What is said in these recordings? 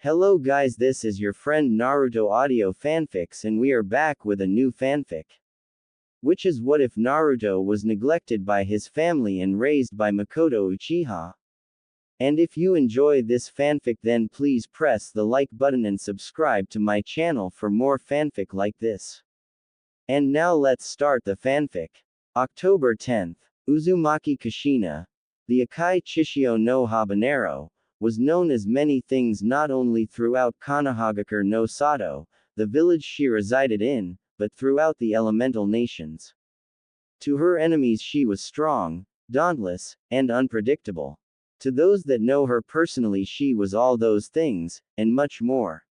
Hello guys, this is your friend Naruto Audio Fanfics and we are back with a new fanfic. Which is what if Naruto was neglected by his family and raised by Mikoto Uchiha? And if you enjoy this fanfic then please press the like button and subscribe to my channel for more fanfic like this. And now let's start the fanfic. October 10th. Uzumaki Kushina, the Akai Chishio no Habanero, was known as many things not only throughout Konohagakure no Sato, the village she resided in, but throughout the elemental nations. To her enemies she was strong, dauntless, and unpredictable. To those that know her personally she was all those things, and much more.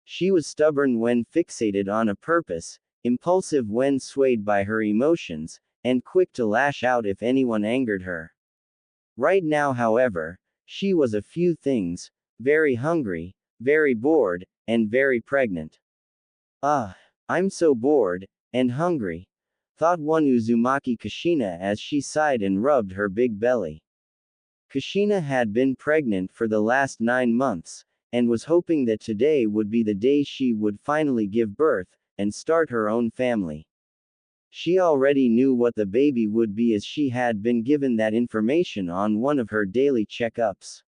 She was stubborn when fixated on a purpose, impulsive when swayed by her emotions, and quick to lash out if anyone angered her. Right now, however, she was a few things: very hungry, very bored, and very pregnant. I'm so bored, and hungry, thought one Uzumaki Kushina as she sighed and rubbed her big belly. Kushina had been pregnant for the last 9 months, and was hoping that today would be the day she would finally give birth, and start her own family. She already knew what the baby would be as she had been given that information on one of her daily checkups.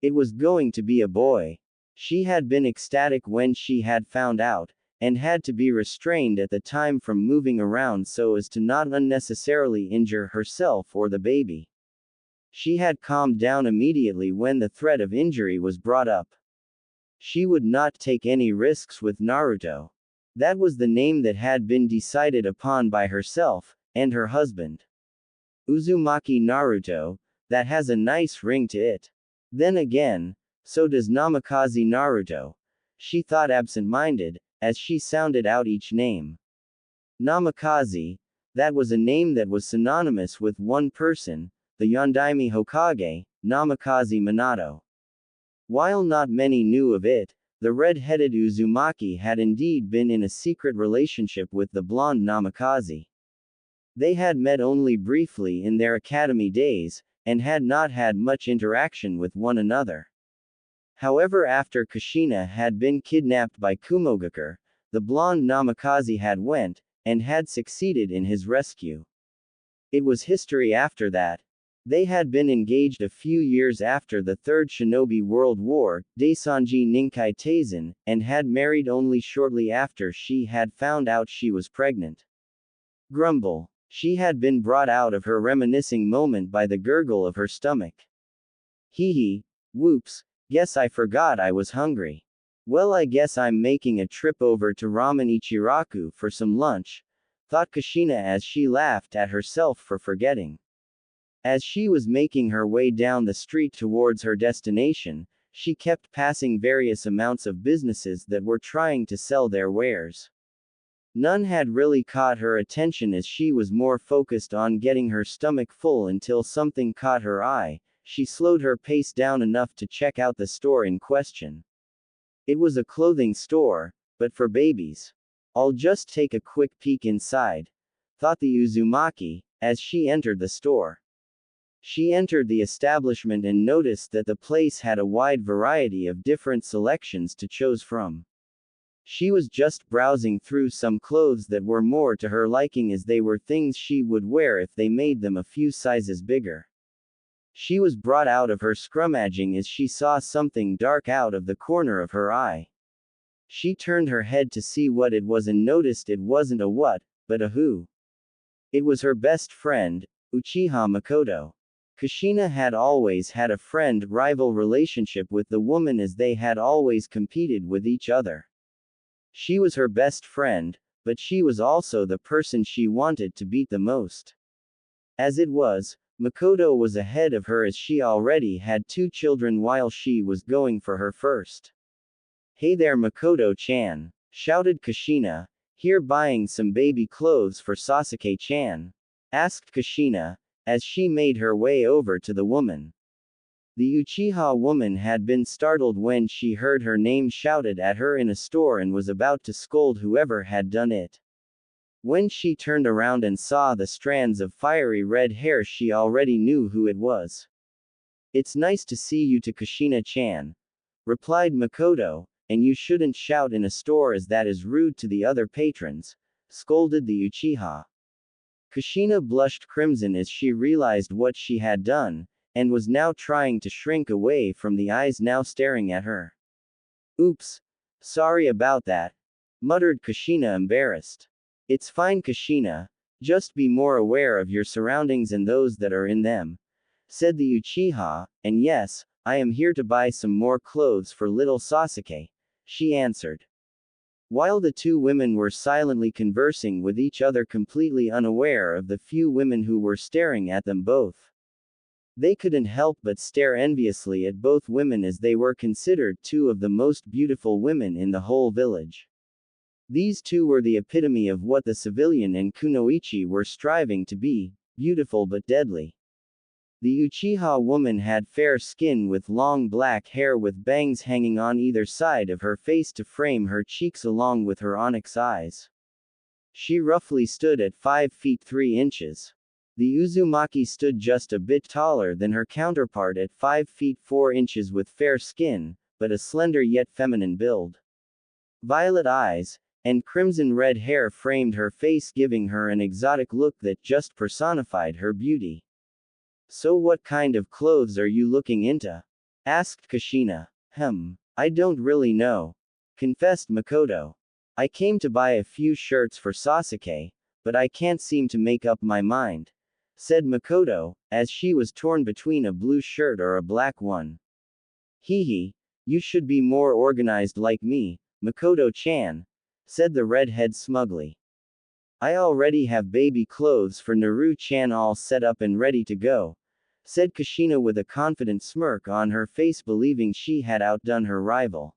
It was going to be a boy. She had been ecstatic when she had found out, and had to be restrained at the time from moving around so as to not unnecessarily injure herself or the baby. She had calmed down immediately when the threat of injury was brought up. She would not take any risks with Naruto. That was the name that had been decided upon by herself, and her husband. Uzumaki Naruto, that has a nice ring to it. Then again, so does Namikaze Naruto, she thought absent-minded, as she sounded out each name. Namikaze, that was a name that was synonymous with one person, the Yondaime Hokage, Namikaze Minato. While not many knew of it, the red-headed Uzumaki had indeed been in a secret relationship with the blonde Namikaze. They had met only briefly in their academy days, and had not had much interaction with one another. However, after Kushina had been kidnapped by Kumogakure, the blonde Namikaze had went, and had succeeded in his rescue. It was history after that. They had been engaged a few years after the Third Shinobi World War, Daisanji Ninkai Taisen, and had married only shortly after she had found out she was pregnant. Grumble. She had been brought out of her reminiscing moment by the gurgle of her stomach. Hee hee, whoops, guess I forgot I was hungry. Well, I guess I'm making a trip over to Ramen Ichiraku for some lunch, thought Kushina as she laughed at herself for forgetting. As she was making her way down the street towards her destination, she kept passing various amounts of businesses that were trying to sell their wares. None had really caught her attention as she was more focused on getting her stomach full until something caught her eye. She slowed her pace down enough to check out the store in question. It was a clothing store, but for babies. I'll just take a quick peek inside, thought the Uzumaki, as she entered the store. She entered the establishment and noticed that the place had a wide variety of different selections to choose from. She was just browsing through some clothes that were more to her liking as they were things she would wear if they made them a few sizes bigger. She was brought out of her scrummaging as she saw something dark out of the corner of her eye. She turned her head to see what it was and noticed it wasn't a what, but a who. It was her best friend, Uchiha Mikoto. Kushina had always had a friend-rival relationship with the woman as they had always competed with each other. She was her best friend, but she was also the person she wanted to beat the most. As it was, Mikoto was ahead of her as she already had 2 children while she was going for her first. Hey there Mikoto-chan, shouted Kushina, here buying some baby clothes for Sasuke-chan? Asked Kushina, as she made her way over to the woman. The Uchiha woman had been startled when she heard her name shouted at her in a store and was about to scold whoever had done it. When she turned around and saw the strands of fiery red hair she already knew who it was. It's nice to see you to Kushina-chan, replied Mikoto, and you shouldn't shout in a store as that is rude to the other patrons, scolded the Uchiha. Kushina blushed crimson as she realized what she had done, and was now trying to shrink away from the eyes now staring at her. Oops. Sorry about that, muttered Kushina embarrassed. It's fine Kushina, just be more aware of your surroundings and those that are in them, said the Uchiha, and yes, I am here to buy some more clothes for little Sasuke, she answered. While the two women were silently conversing with each other completely unaware of the few women who were staring at them both. They couldn't help but stare enviously at both women as they were considered two of the most beautiful women in the whole village. These two were the epitome of what the civilian and kunoichi were striving to be, beautiful but deadly. The Uchiha woman had fair skin with long black hair with bangs hanging on either side of her face to frame her cheeks along with her onyx eyes. She roughly stood at 5 feet 3 inches. The Uzumaki stood just a bit taller than her counterpart at 5 feet 4 inches with fair skin, but a slender yet feminine build. Violet eyes, and crimson red hair framed her face giving her an exotic look that just personified her beauty. So what kind of clothes are you looking into? Asked Kushina. I don't really know, confessed Mikoto. I came to buy a few shirts for Sasuke, but I can't seem to make up my mind, said Mikoto, as she was torn between a blue shirt or a black one. Hee, you should be more organized like me, Mikoto-chan, said the redhead smugly. I already have baby clothes for Naru-chan all set up and ready to go, said Kushina with a confident smirk on her face believing she had outdone her rival.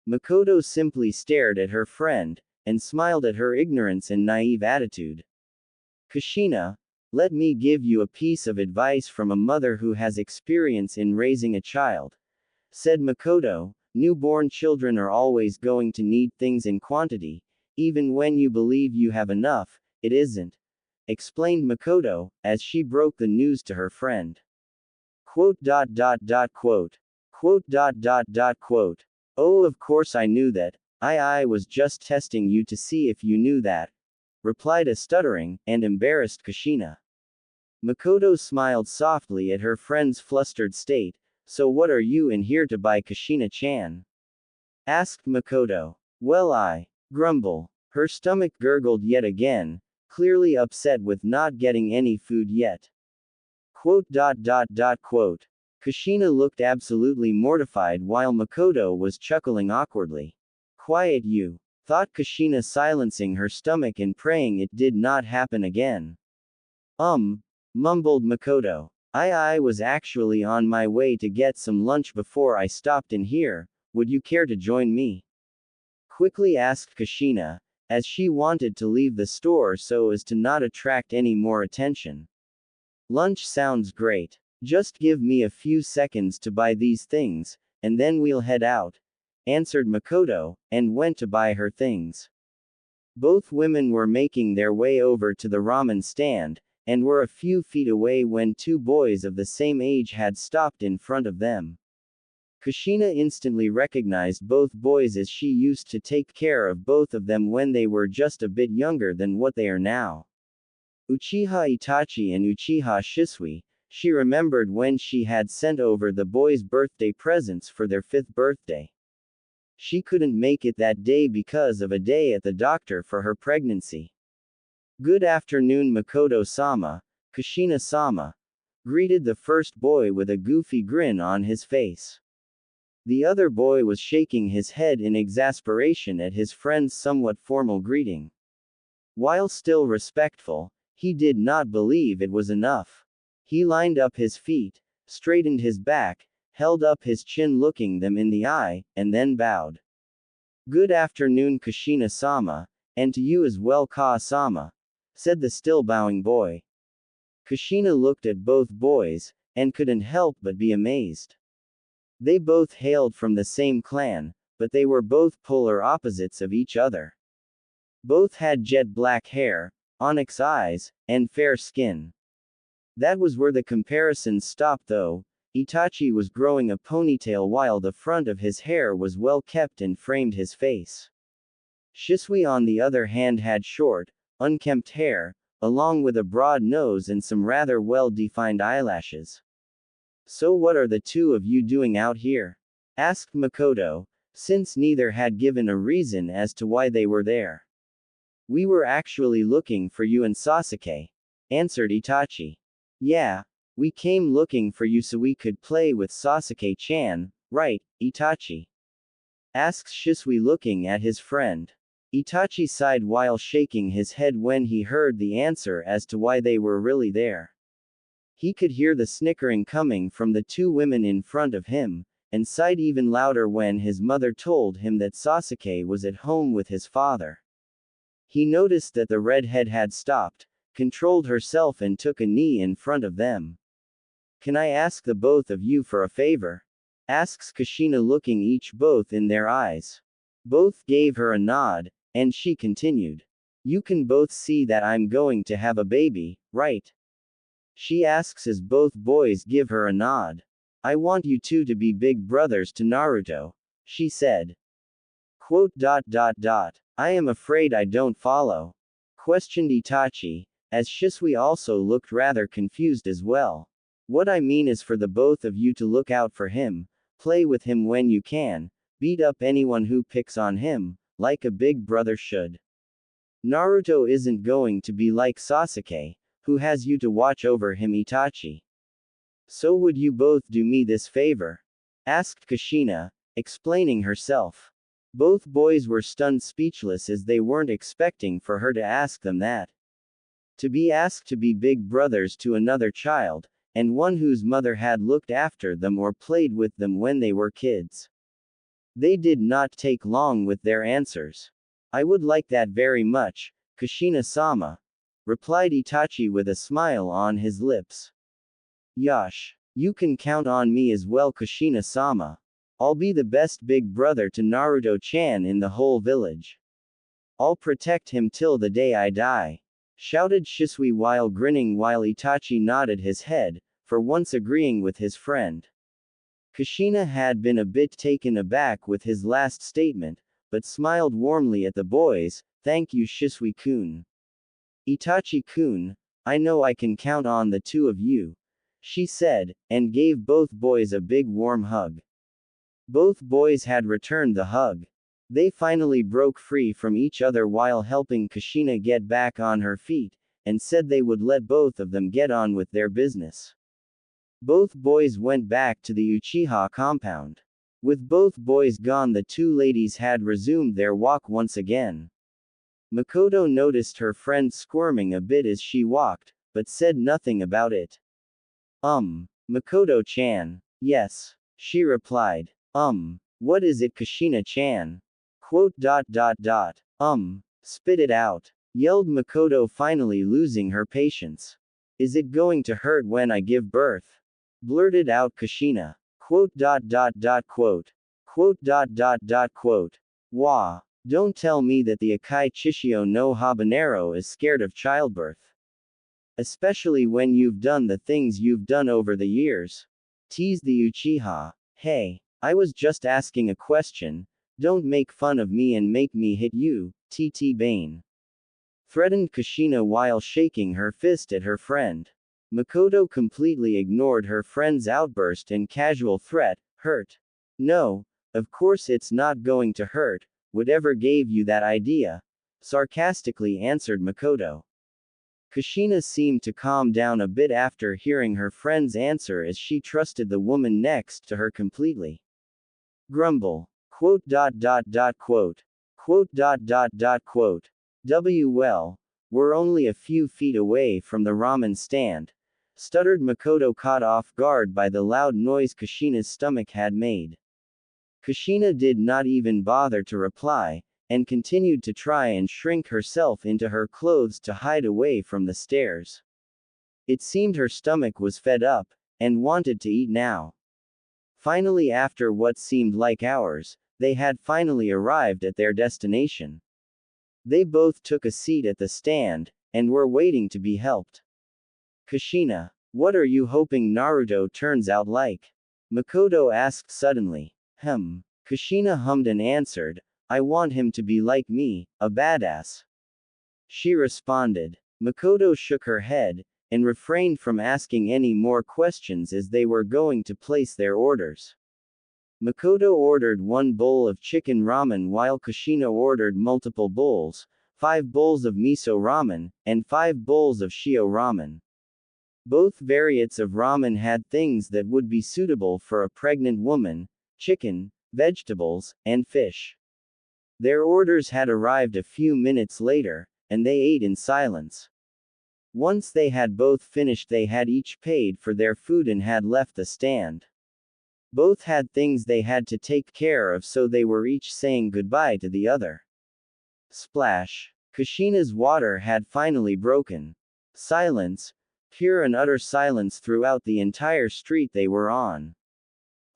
Mikoto simply stared at her friend, and smiled at her ignorance and naive attitude. Kushina, let me give you a piece of advice from a mother who has experience in raising a child, said Mikoto. Newborn children are always going to need things in quantity, even when you believe you have enough, it isn't, explained Mikoto, as she broke the news to her friend. Quote. Oh, of course I knew that. I was just testing you to see if you knew that, replied a stuttering and embarrassed Kushina. Mikoto smiled softly at her friend's flustered state. So what are you in here to buy, Kushina-chan? Asked Mikoto. Well, I grumble. Her stomach gurgled yet again, clearly upset with not getting any food yet. Quote. Kushina looked absolutely mortified while Mikoto was chuckling awkwardly. Quiet you, thought Kushina, silencing her stomach and praying it did not happen again. Mumbled Mikoto. I was actually on my way to get some lunch before I stopped in here, would you care to join me? Quickly asked Kushina, as she wanted to leave the store so as to not attract any more attention. Lunch sounds great. Just give me a few seconds to buy these things, and then we'll head out, answered Mikoto, and went to buy her things. Both women were making their way over to the ramen stand, and were a few feet away when two boys of the same age had stopped in front of them. Kushina instantly recognized both boys as she used to take care of both of them when they were just a bit younger than what they are now. Uchiha Itachi and Uchiha Shisui, she remembered when she had sent over the boys' birthday presents for their 5th birthday. She couldn't make it that day because of a day at the doctor for her pregnancy. Good afternoon Mikoto-sama, Kushina-sama, greeted the first boy with a goofy grin on his face. The other boy was shaking his head in exasperation at his friend's somewhat formal greeting. While still respectful, he did not believe it was enough. He lined up his feet, straightened his back, held up his chin looking them in the eye, and then bowed. Good afternoon Kushina-sama, and to you as well Ka-sama, said the still bowing boy. Kushina looked at both boys, and couldn't help but be amazed. They both hailed from the same clan, but they were both polar opposites of each other. Both had jet black hair, onyx eyes, and fair skin. That was where the comparisons stopped though. Itachi was growing a ponytail while the front of his hair was well kept and framed his face. Shisui on the other hand had short, unkempt hair, along with a broad nose and some rather well-defined eyelashes. "So what are the two of you doing out here?" asked Mikoto, since neither had given a reason as to why they were there. "We were actually looking for you and Sasuke," answered Itachi. "Yeah, we came looking for you so we could play with Sasuke-chan, right, Itachi?" asks Shisui looking at his friend. Itachi sighed while shaking his head when he heard the answer as to why they were really there. He could hear the snickering coming from the two women in front of him, and sighed even louder when his mother told him that Sasuke was at home with his father. He noticed that the redhead had stopped, controlled herself and took a knee in front of them. "Can I ask the both of you for a favor?" asks Kushina looking each both in their eyes. Both gave her a nod, and she continued. "You can both see that I'm going to have a baby, right?" She asks as both boys give her a nod. "I want you two to be big brothers to Naruto," she said. I am afraid I don't follow," questioned Itachi, as Shisui also looked rather confused as well. "What I mean is for the both of you to look out for him, play with him when you can, beat up anyone who picks on him, like a big brother should. Naruto isn't going to be like Sasuke, who has you to watch over him, Itachi. So would you both do me this favor?" asked Kushina, explaining herself. Both boys were stunned speechless as they weren't expecting for her to ask them that. To be asked to be big brothers to another child, and one whose mother had looked after them or played with them when they were kids. They did not take long with their answers. "I would like that very much, Kushina-sama," replied Itachi with a smile on his lips. "Yosh. You can count on me as well, Kushina-sama. I'll be the best big brother to Naruto-chan in the whole village. I'll protect him till the day I die," shouted Shisui while grinning while Itachi nodded his head, for once agreeing with his friend. Kushina had been a bit taken aback with his last statement, but smiled warmly at the boys. "Thank you, Shisui-kun. Itachi-kun, I know I can count on the two of you," she said, and gave both boys a big warm hug. Both boys had returned the hug. They finally broke free from each other while helping Kushina get back on her feet, and said they would let both of them get on with their business. Both boys went back to the Uchiha compound. With both boys gone, the two ladies had resumed their walk once again. Mikoto noticed her friend squirming a bit as she walked, but said nothing about it. Mikoto-chan. Yes, she replied. What is it, Kushina-chan? Spit it out, yelled Mikoto, finally losing her patience. "Is it going to hurt when I give birth?" blurted out Kushina. Wah. Don't tell me that the Akai Chishio no Habanero is scared of childbirth. Especially when you've done the things you've done over the years. Teased the Uchiha. "Hey, I was just asking a question. Don't make fun of me and make me hit you, TT Bane," threatened Kushina while shaking her fist at her friend. Mikoto completely ignored her friend's outburst and casual threat. "Hurt? No, of course it's not going to hurt. Whatever gave you that idea?" sarcastically answered Mikoto. Kushina seemed to calm down a bit after hearing her friend's answer, as she trusted the woman next to her completely. Grumble. Well, we're only a few feet away from the ramen stand, stuttered Mikoto, caught off guard by the loud noise Kushina's stomach had made. Kushina did not even bother to reply, and continued to try and shrink herself into her clothes to hide away from the stares. It seemed her stomach was fed up, and wanted to eat now. Finally, after what seemed like hours, they had finally arrived at their destination. They both took a seat at the stand, and were waiting to be helped. Kushina. What are you hoping Naruto turns out like? Mikoto asked suddenly. Kushina hummed and answered, I want him to be like me, a badass. She responded. Mikoto shook her head, and refrained from asking any more questions as they were going to place their orders. Mikoto ordered 1 bowl of chicken ramen while Kushina ordered multiple bowls, 5 bowls of miso ramen, and 5 bowls of shio ramen. Both variants of ramen had things that would be suitable for a pregnant woman: chicken, vegetables, and fish. Their orders had arrived a few minutes later, and they ate in silence. Once they had both finished, they had each paid for their food and had left the stand. Both had things they had to take care of, so they were each saying goodbye to the other. Splash. Kushina's water had finally broken. Silence, pure and utter silence throughout the entire street they were on.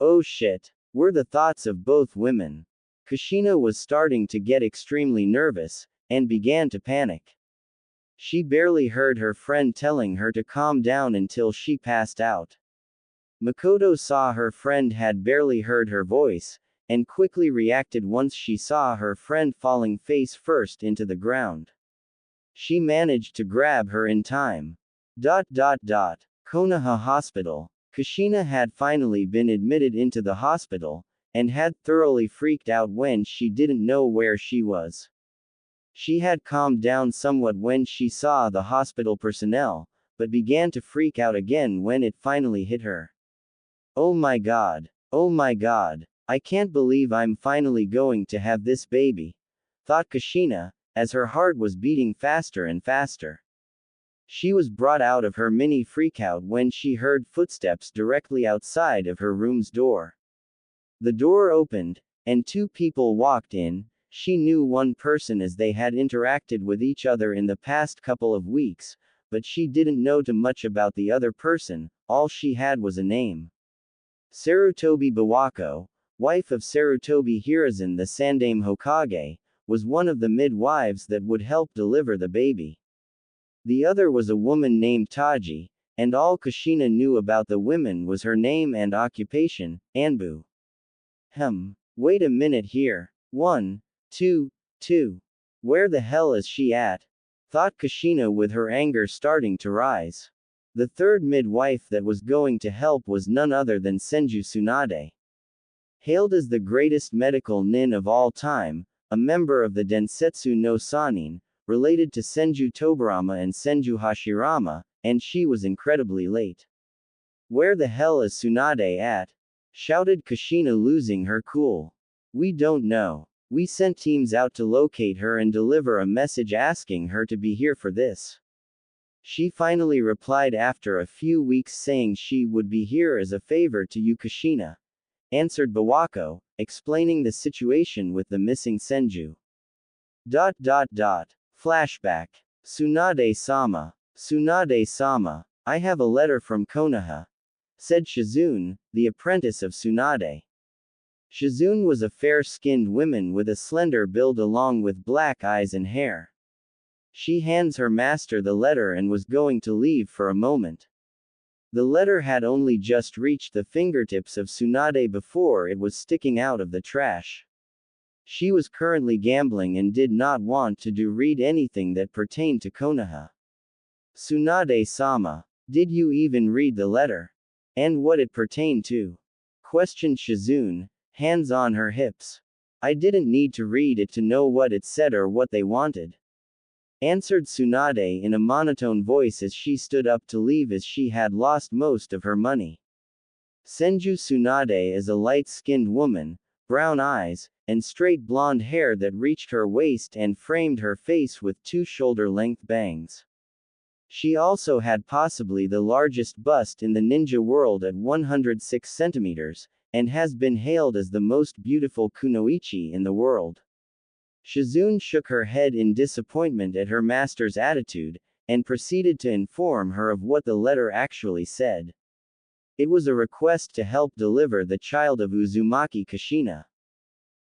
Oh shit, were the thoughts of both women. Kushina was starting to get extremely nervous, and began to panic. She barely heard her friend telling her to calm down until she passed out. Mikoto saw her friend had barely heard her voice, and quickly reacted once she saw her friend falling face first into the ground. She managed to grab her in time. Konoha Hospital. Kushina had finally been admitted into the hospital, and had thoroughly freaked out when she didn't know where she was. She had calmed down somewhat when she saw the hospital personnel, but began to freak out again when it finally hit her. Oh my god. Oh my god. I can't believe I'm finally going to have this baby, thought Kushina, as her heart was beating faster and faster. She was brought out of her mini freakout when she heard footsteps directly outside of her room's door. The door opened, and 2 people walked in. She knew one person as they had interacted with each other in the past couple of weeks, but she didn't know too much about the other person. All she had was a name. Sarutobi Bawako, wife of Sarutobi Hiruzen the Sandaime Hokage, was one of the midwives that would help deliver the baby. The other was a woman named Taji, and all Kushina knew about the women was her name and occupation, Anbu. Wait a minute here. 1, 2, 2. Where the hell is she at? Thought Kushina with her anger starting to rise. The third midwife that was going to help was none other than Senju Tsunade. Hailed as the greatest medical nin of all time, a member of the Densetsu no Sanin, related to Senju Tobarama and Senju Hashirama, and she was incredibly late. Where the hell is Tsunade at? Shouted Kushina, losing her cool. We don't know. We sent teams out to locate her and deliver a message asking her to be here for this. She finally replied after a few weeks saying she would be here as a favor to you, Kushina, answered Bawako, explaining the situation with the missing Senju. Flashback. Tsunade-sama. Tsunade-sama. I have a letter from Konoha, said Shizune, the apprentice of Tsunade. Shizune was a fair-skinned woman with a slender build along with black eyes and hair. She hands her master the letter and was going to leave for a moment. The letter had only just reached the fingertips of Tsunade before it was sticking out of the trash. She was currently gambling and did not want to read anything that pertained to Konoha. Tsunade-sama, did you even read the letter? And what it pertained to? Questioned Shizune, hands on her hips. I didn't need to read it to know what it said or what they wanted, answered Tsunade in a monotone voice as she stood up to leave as she had lost most of her money. Senju Tsunade is a light-skinned woman, brown eyes, and straight blonde hair that reached her waist and framed her face with 2 shoulder-length bangs. She also had possibly the largest bust in the ninja world at 106 centimeters, and has been hailed as the most beautiful kunoichi in the world. Shizune shook her head in disappointment at her master's attitude, and proceeded to inform her of what the letter actually said. It was a request to help deliver the child of Uzumaki Kushina.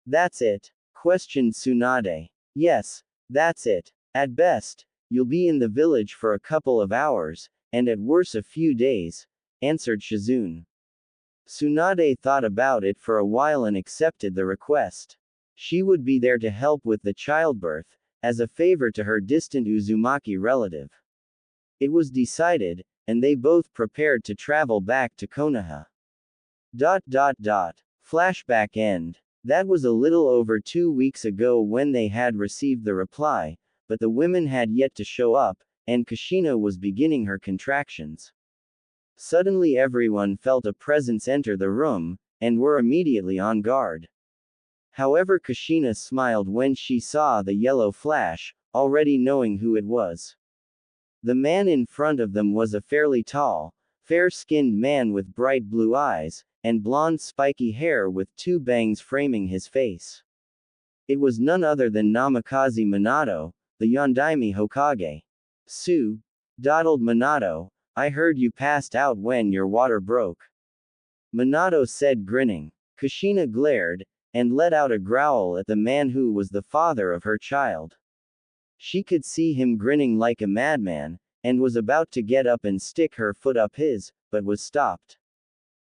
That's it? Questioned Tsunade. Yes, that's it. At best, you'll be in the village for a couple of hours, and at worst a few days, answered Shizune. Tsunade thought about it for a while and accepted the request. She would be there to help with the childbirth, as a favor to her distant Uzumaki relative. It was decided, and they both prepared to travel back to Konoha. Flashback end. That was a little over 2 weeks ago when they had received the reply, but the women had yet to show up, and Kushina was beginning her contractions. Suddenly everyone felt a presence enter the room, and were immediately on guard. However, Kushina smiled when she saw the yellow flash, already knowing who it was. The man in front of them was a fairly tall, fair-skinned man with bright blue eyes, and blonde spiky hair with 2 bangs framing his face. It was none other than Namikaze Minato, the Yondaime Hokage. Dawdled Minato, I heard you passed out when your water broke. Minato said, grinning. Kushina glared, and let out a growl at the man who was the father of her child. She could see him grinning like a madman, and was about to get up and stick her foot up his, but was stopped.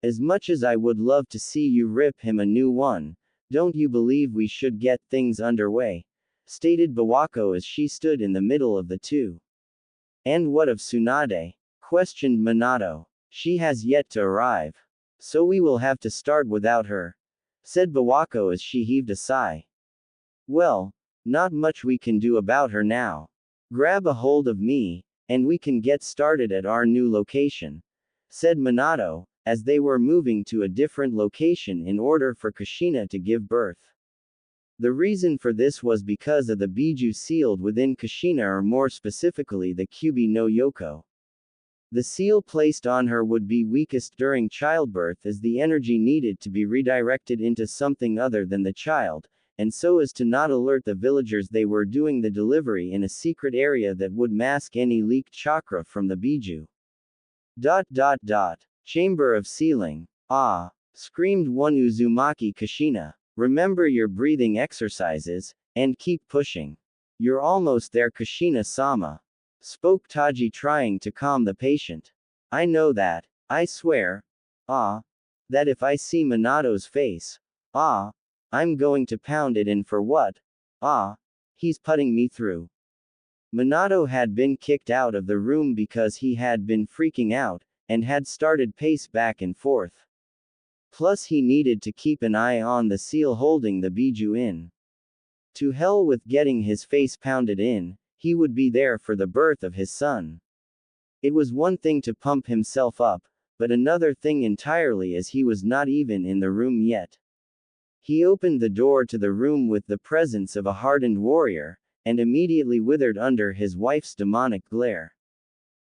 As much as I would love to see you rip him a new one, don't you believe we should get things underway? Stated Bawako as she stood in the middle of the two. And what of Tsunade? Questioned Minato. She has yet to arrive. So we will have to start without her. Said Bawako as she heaved a sigh. Well, not much we can do about her now. Grab a hold of me, and we can get started at our new location. Said Minato, as they were moving to a different location in order for Kushina to give birth. The reason for this was because of the Biju sealed within Kushina, or more specifically the Kyubi no Yoko. The seal placed on her would be weakest during childbirth, as the energy needed to be redirected into something other than the child, and so as to not alert the villagers they were doing the delivery in a secret area that would mask any leaked chakra from the Biju. Chamber of sealing. Ah! Screamed one Uzumaki Kushina. Remember your breathing exercises, and keep pushing. You're almost there, Kushina-sama. Spoke Taji, trying to calm the patient. I know that. I swear. That if I see Minato's face. I'm going to pound it in for what? He's putting me through. Minato had been kicked out of the room because he had been freaking out, and had started pace back and forth. Plus he needed to keep an eye on the seal holding the Biju in. To hell with getting his face pounded in, he would be there for the birth of his son. It was one thing to pump himself up, but another thing entirely, as he was not even in the room yet. He opened the door to the room with the presence of a hardened warrior, and immediately withered under his wife's demonic glare.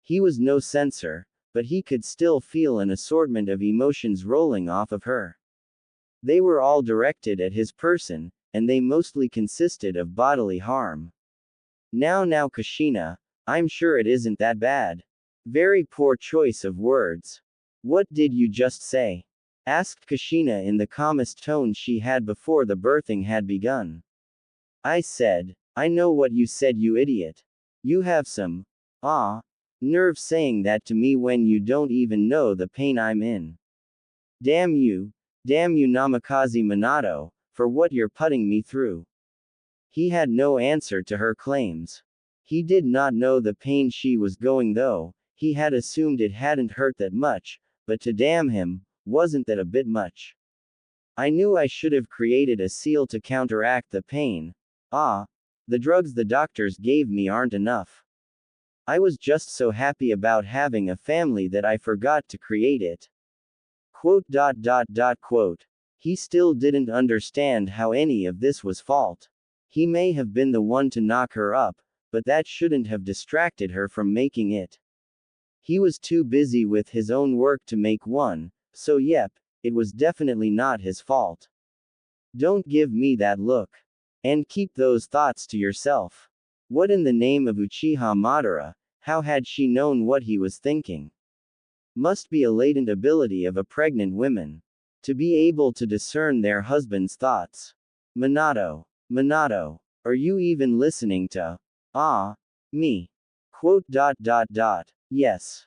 He was no censor, but he could still feel an assortment of emotions rolling off of her. They were all directed at his person, and they mostly consisted of bodily harm. Now Kushina, I'm sure it isn't that bad. Very poor choice of words. What did you just say? Asked Kushina in the calmest tone she had before the birthing had begun. I said, I know what you said, you idiot. You have some nerve saying that to me when you don't even know the pain I'm in. Damn you Namikaze Minato, for what you're putting me through. He had no answer to her claims. He did not know the pain she was going though, he had assumed it hadn't hurt that much, but to damn him, wasn't that a bit much? I knew I should have created a seal to counteract the pain. The drugs the doctors gave me aren't enough. I was just so happy about having a family that I forgot to create it. Quote. He still didn't understand how any of this was fault. He may have been the one to knock her up, but that shouldn't have distracted her from making it. He was too busy with his own work to make one, so yep, it was definitely not his fault. Don't give me that look. And keep those thoughts to yourself. What in the name of Uchiha Madara, how had she known what he was thinking? Must be a latent ability of a pregnant woman. To be able to discern their husband's thoughts. Minato, are you even listening to, me? Quote. Yes.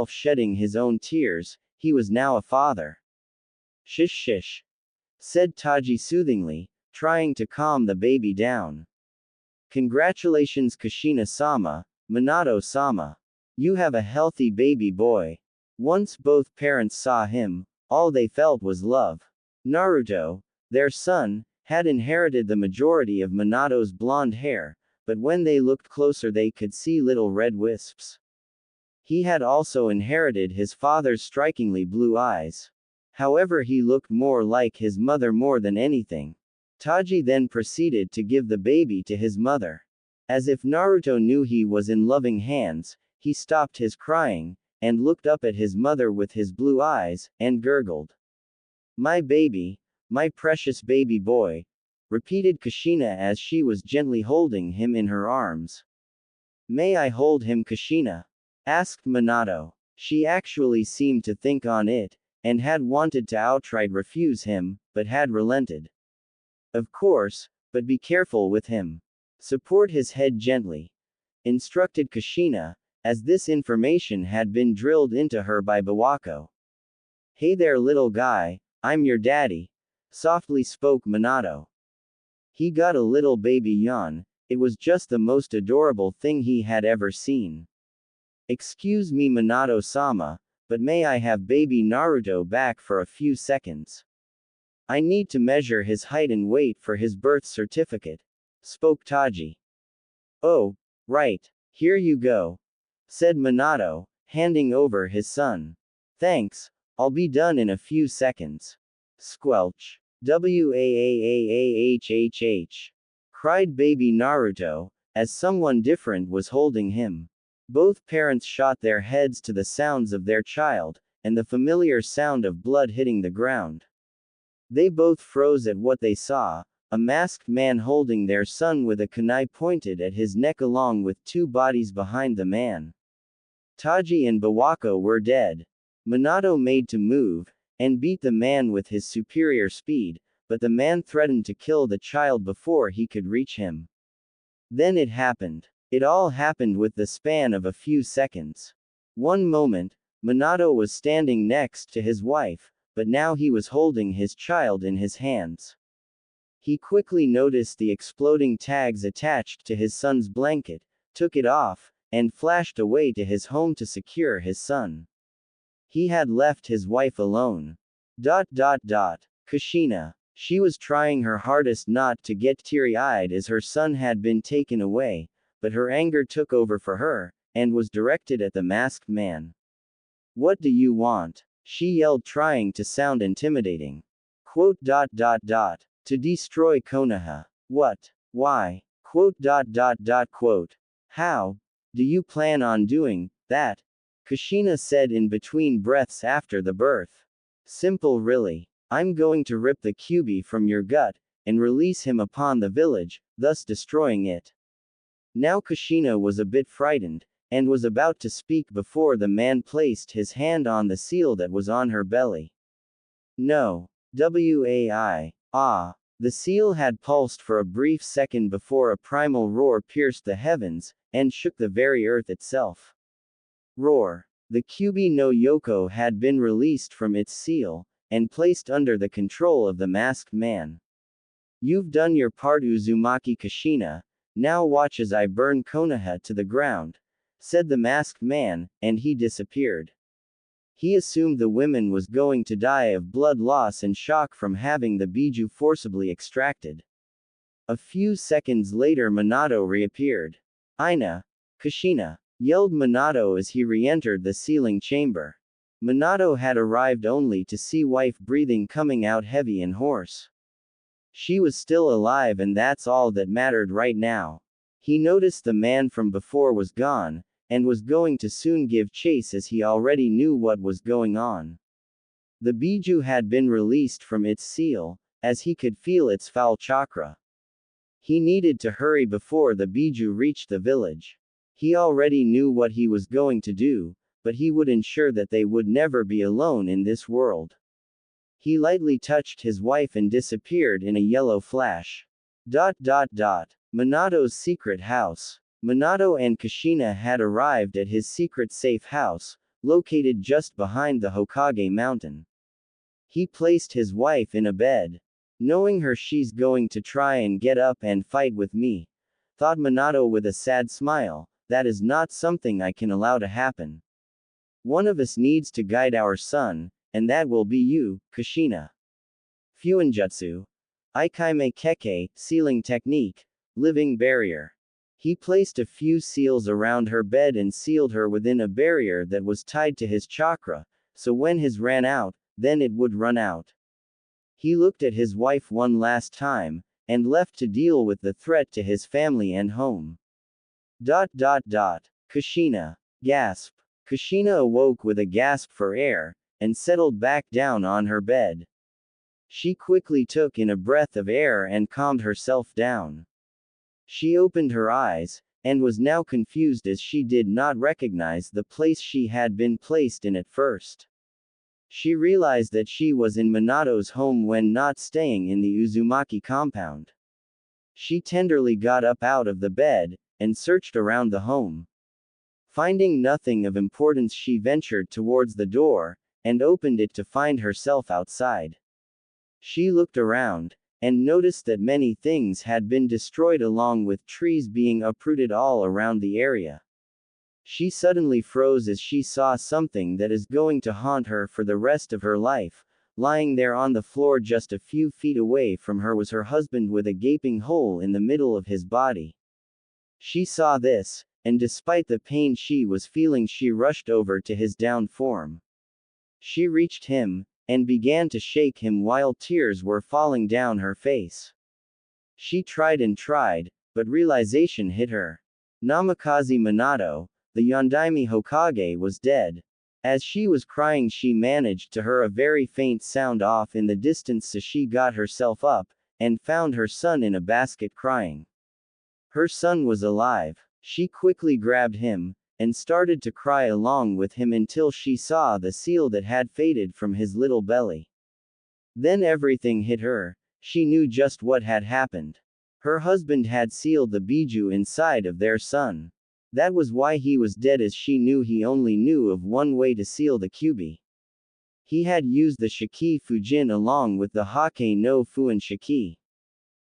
himself shedding his own tears, he was now a father. Shish shish, said Taji soothingly, trying to calm the baby down. Congratulations Kushina-sama, Minato-sama. You have a healthy baby boy. Once both parents saw him, all they felt was love. Naruto, their son, had inherited the majority of Minato's blonde hair, but when they looked closer they could see little red wisps. He had also inherited his father's strikingly blue eyes. However, he looked more like his mother more than anything. Taji then proceeded to give the baby to his mother. As if Naruto knew he was in loving hands, he stopped his crying, and looked up at his mother with his blue eyes, and gurgled. My baby, my precious baby boy, repeated Kushina as she was gently holding him in her arms. May I hold him Kushina? Asked Minato. She actually seemed to think on it, and had wanted to outright refuse him, but had relented. Of course, but be careful with him. Support his head gently, instructed Kushina, as this information had been drilled into her by Bawako. Hey there little guy, I'm your daddy, softly spoke Minato. He got a little baby yawn, it was just the most adorable thing he had ever seen. Excuse me Minato-sama, but may I have baby Naruto back for a few seconds? I need to measure his height and weight for his birth certificate, spoke Taji. Oh, right, here you go, said Minato, handing over his son. Thanks, I'll be done in a few seconds. Squelch. Waahhhh, cried baby Naruto, as someone different was holding him. Both parents shot their heads to the sounds of their child, and the familiar sound of blood hitting the ground. They both froze at what they saw, a masked man holding their son with a kunai pointed at his neck along with two bodies behind the man. Taji and Bawako were dead. Minato made to move, and beat the man with his superior speed, but the man threatened to kill the child before he could reach him. Then it happened. It all happened with the span of a few seconds. One moment, Minato was standing next to his wife, but now he was holding his child in his hands. He quickly noticed the exploding tags attached to his son's blanket, took it off, and flashed away to his home to secure his son. He had left his wife alone. Kushina. She was trying her hardest not to get teary-eyed as her son had been taken away, but her anger took over for her, and was directed at the masked man. What do you want? She yelled, trying to sound intimidating. To destroy Konoha. What? Why? How? Do you plan on doing that? Kushina said in between breaths after the birth. Simple really. I'm going to rip the Kyuubi from your gut, and release him upon the village, thus destroying it. Now Kushina was a bit frightened, and was about to speak before the man placed his hand on the seal that was on her belly. No. Wai. Ah. The seal had pulsed for a brief second before a primal roar pierced the heavens, and shook the very earth itself. Roar. The Kyubi no Yoko had been released from its seal, and placed under the control of the masked man. You've done your part, Uzumaki Kushina, now watch as I burn Konoha to the ground, said the masked man, and he disappeared. He assumed the woman was going to die of blood loss and shock from having the biju forcibly extracted. A few seconds later Minato reappeared. Ina! Kushina! Yelled Minato as he re-entered the sealing chamber. Minato had arrived only to see wife breathing coming out heavy and hoarse. She was still alive and that's all that mattered right now. He noticed the man from before was gone, and was going to soon give chase as he already knew what was going on. The biju had been released from its seal, as he could feel its foul chakra. He needed to hurry before the biju reached the village. He already knew what he was going to do, but he would ensure that they would never be alone in this world. He lightly touched his wife and disappeared in a yellow flash. Minato's secret house. Minato and Kushina had arrived at his secret safe house, located just behind the Hokage mountain. He placed his wife in a bed. Knowing her, she's going to try and get up and fight with me, thought Minato with a sad smile. That is not something I can allow to happen. One of us needs to guide our son, and that will be you, Kushina. Fuinjutsu. Ikaime Keke, sealing technique. Living barrier. He placed a few seals around her bed and sealed her within a barrier that was tied to his chakra, so when his ran out, then it would run out. He looked at his wife one last time, and left to deal with the threat to his family and home. Kushina. Gasp. Kushina awoke with a gasp for air, and settled back down on her bed. She quickly took in a breath of air and calmed herself down. She opened her eyes, and was now confused as she did not recognize the place she had been placed in at first. She realized that she was in Minato's home when not staying in the Uzumaki compound. She tenderly got up out of the bed, and searched around the home. Finding nothing of importance, she ventured towards the door, and opened it to find herself outside. She looked around, and noticed that many things had been destroyed along with trees being uprooted all around the area. She suddenly froze as she saw something that is going to haunt her for the rest of her life. Lying there on the floor just a few feet away from her was her husband with a gaping hole in the middle of his body. She saw this, and despite the pain she was feeling, she rushed over to his downed form. She reached him, and began to shake him while tears were falling down her face. She tried and tried, but realization hit her. Namikaze Minato, the Yondaime Hokage, was dead. As she was crying, she managed to hear a very faint sound off in the distance, so she got herself up, and found her son in a basket crying. Her son was alive. She quickly grabbed him, and started to cry along with him until she saw the seal that had faded from his little belly. Then everything hit her. She knew just what had happened. Her husband had sealed the biju inside of their son. That was why he was dead, as she knew he only knew of one way to seal the kyubi. He had used the Shiki Fujin along with the Hake no Fuin Shiki.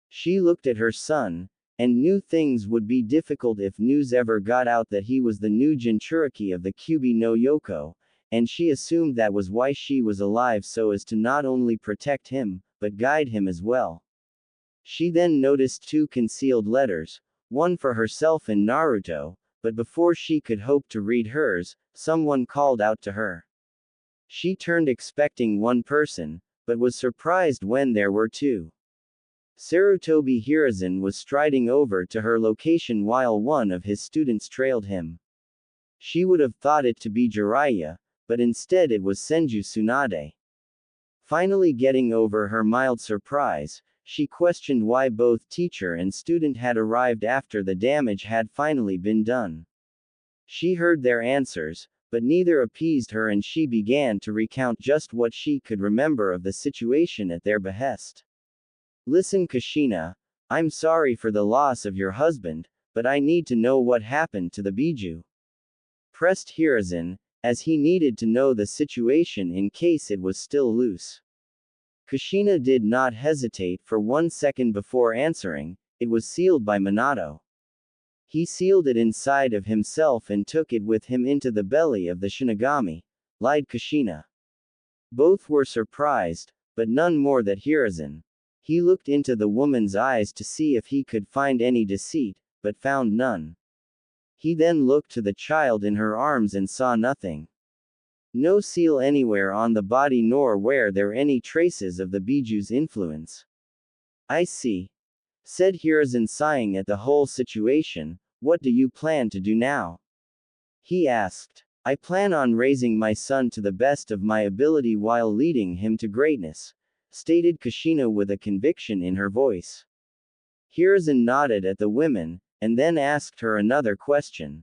She looked at her son, and knew things would be difficult if news ever got out that he was the new Jinchuriki of the Kyubi no Yoko, and she assumed that was why she was alive, so as to not only protect him, but guide him as well. She then noticed two concealed letters, one for herself and Naruto, but before she could hope to read hers, someone called out to her. She turned expecting one person, but was surprised when there were two. Sarutobi Hiruzen was striding over to her location while one of his students trailed him. She would have thought it to be Jiraiya, but instead it was Senju Tsunade. Finally getting over her mild surprise, she questioned why both teacher and student had arrived after the damage had finally been done. She heard their answers, but neither appeased her and she began to recount just what she could remember of the situation at their behest. Listen, Kushina, I'm sorry for the loss of your husband, but I need to know what happened to the Biju. Pressed Hiruzen, as he needed to know the situation in case it was still loose. Kushina did not hesitate for 1 second before answering, it was sealed by Minato. He sealed it inside of himself and took it with him into the belly of the Shinigami, lied Kushina. Both were surprised, but none more than Hiruzen. He looked into the woman's eyes to see if he could find any deceit, but found none. He then looked to the child in her arms and saw nothing. No seal anywhere on the body nor were there any traces of the Biju's influence. I see, said Hiruzen, sighing at the whole situation. What do you plan to do now? He asked. I plan on raising my son to the best of my ability while leading him to greatness, stated Kushina with a conviction in her voice. Hiruzen nodded at the women, and then asked her another question.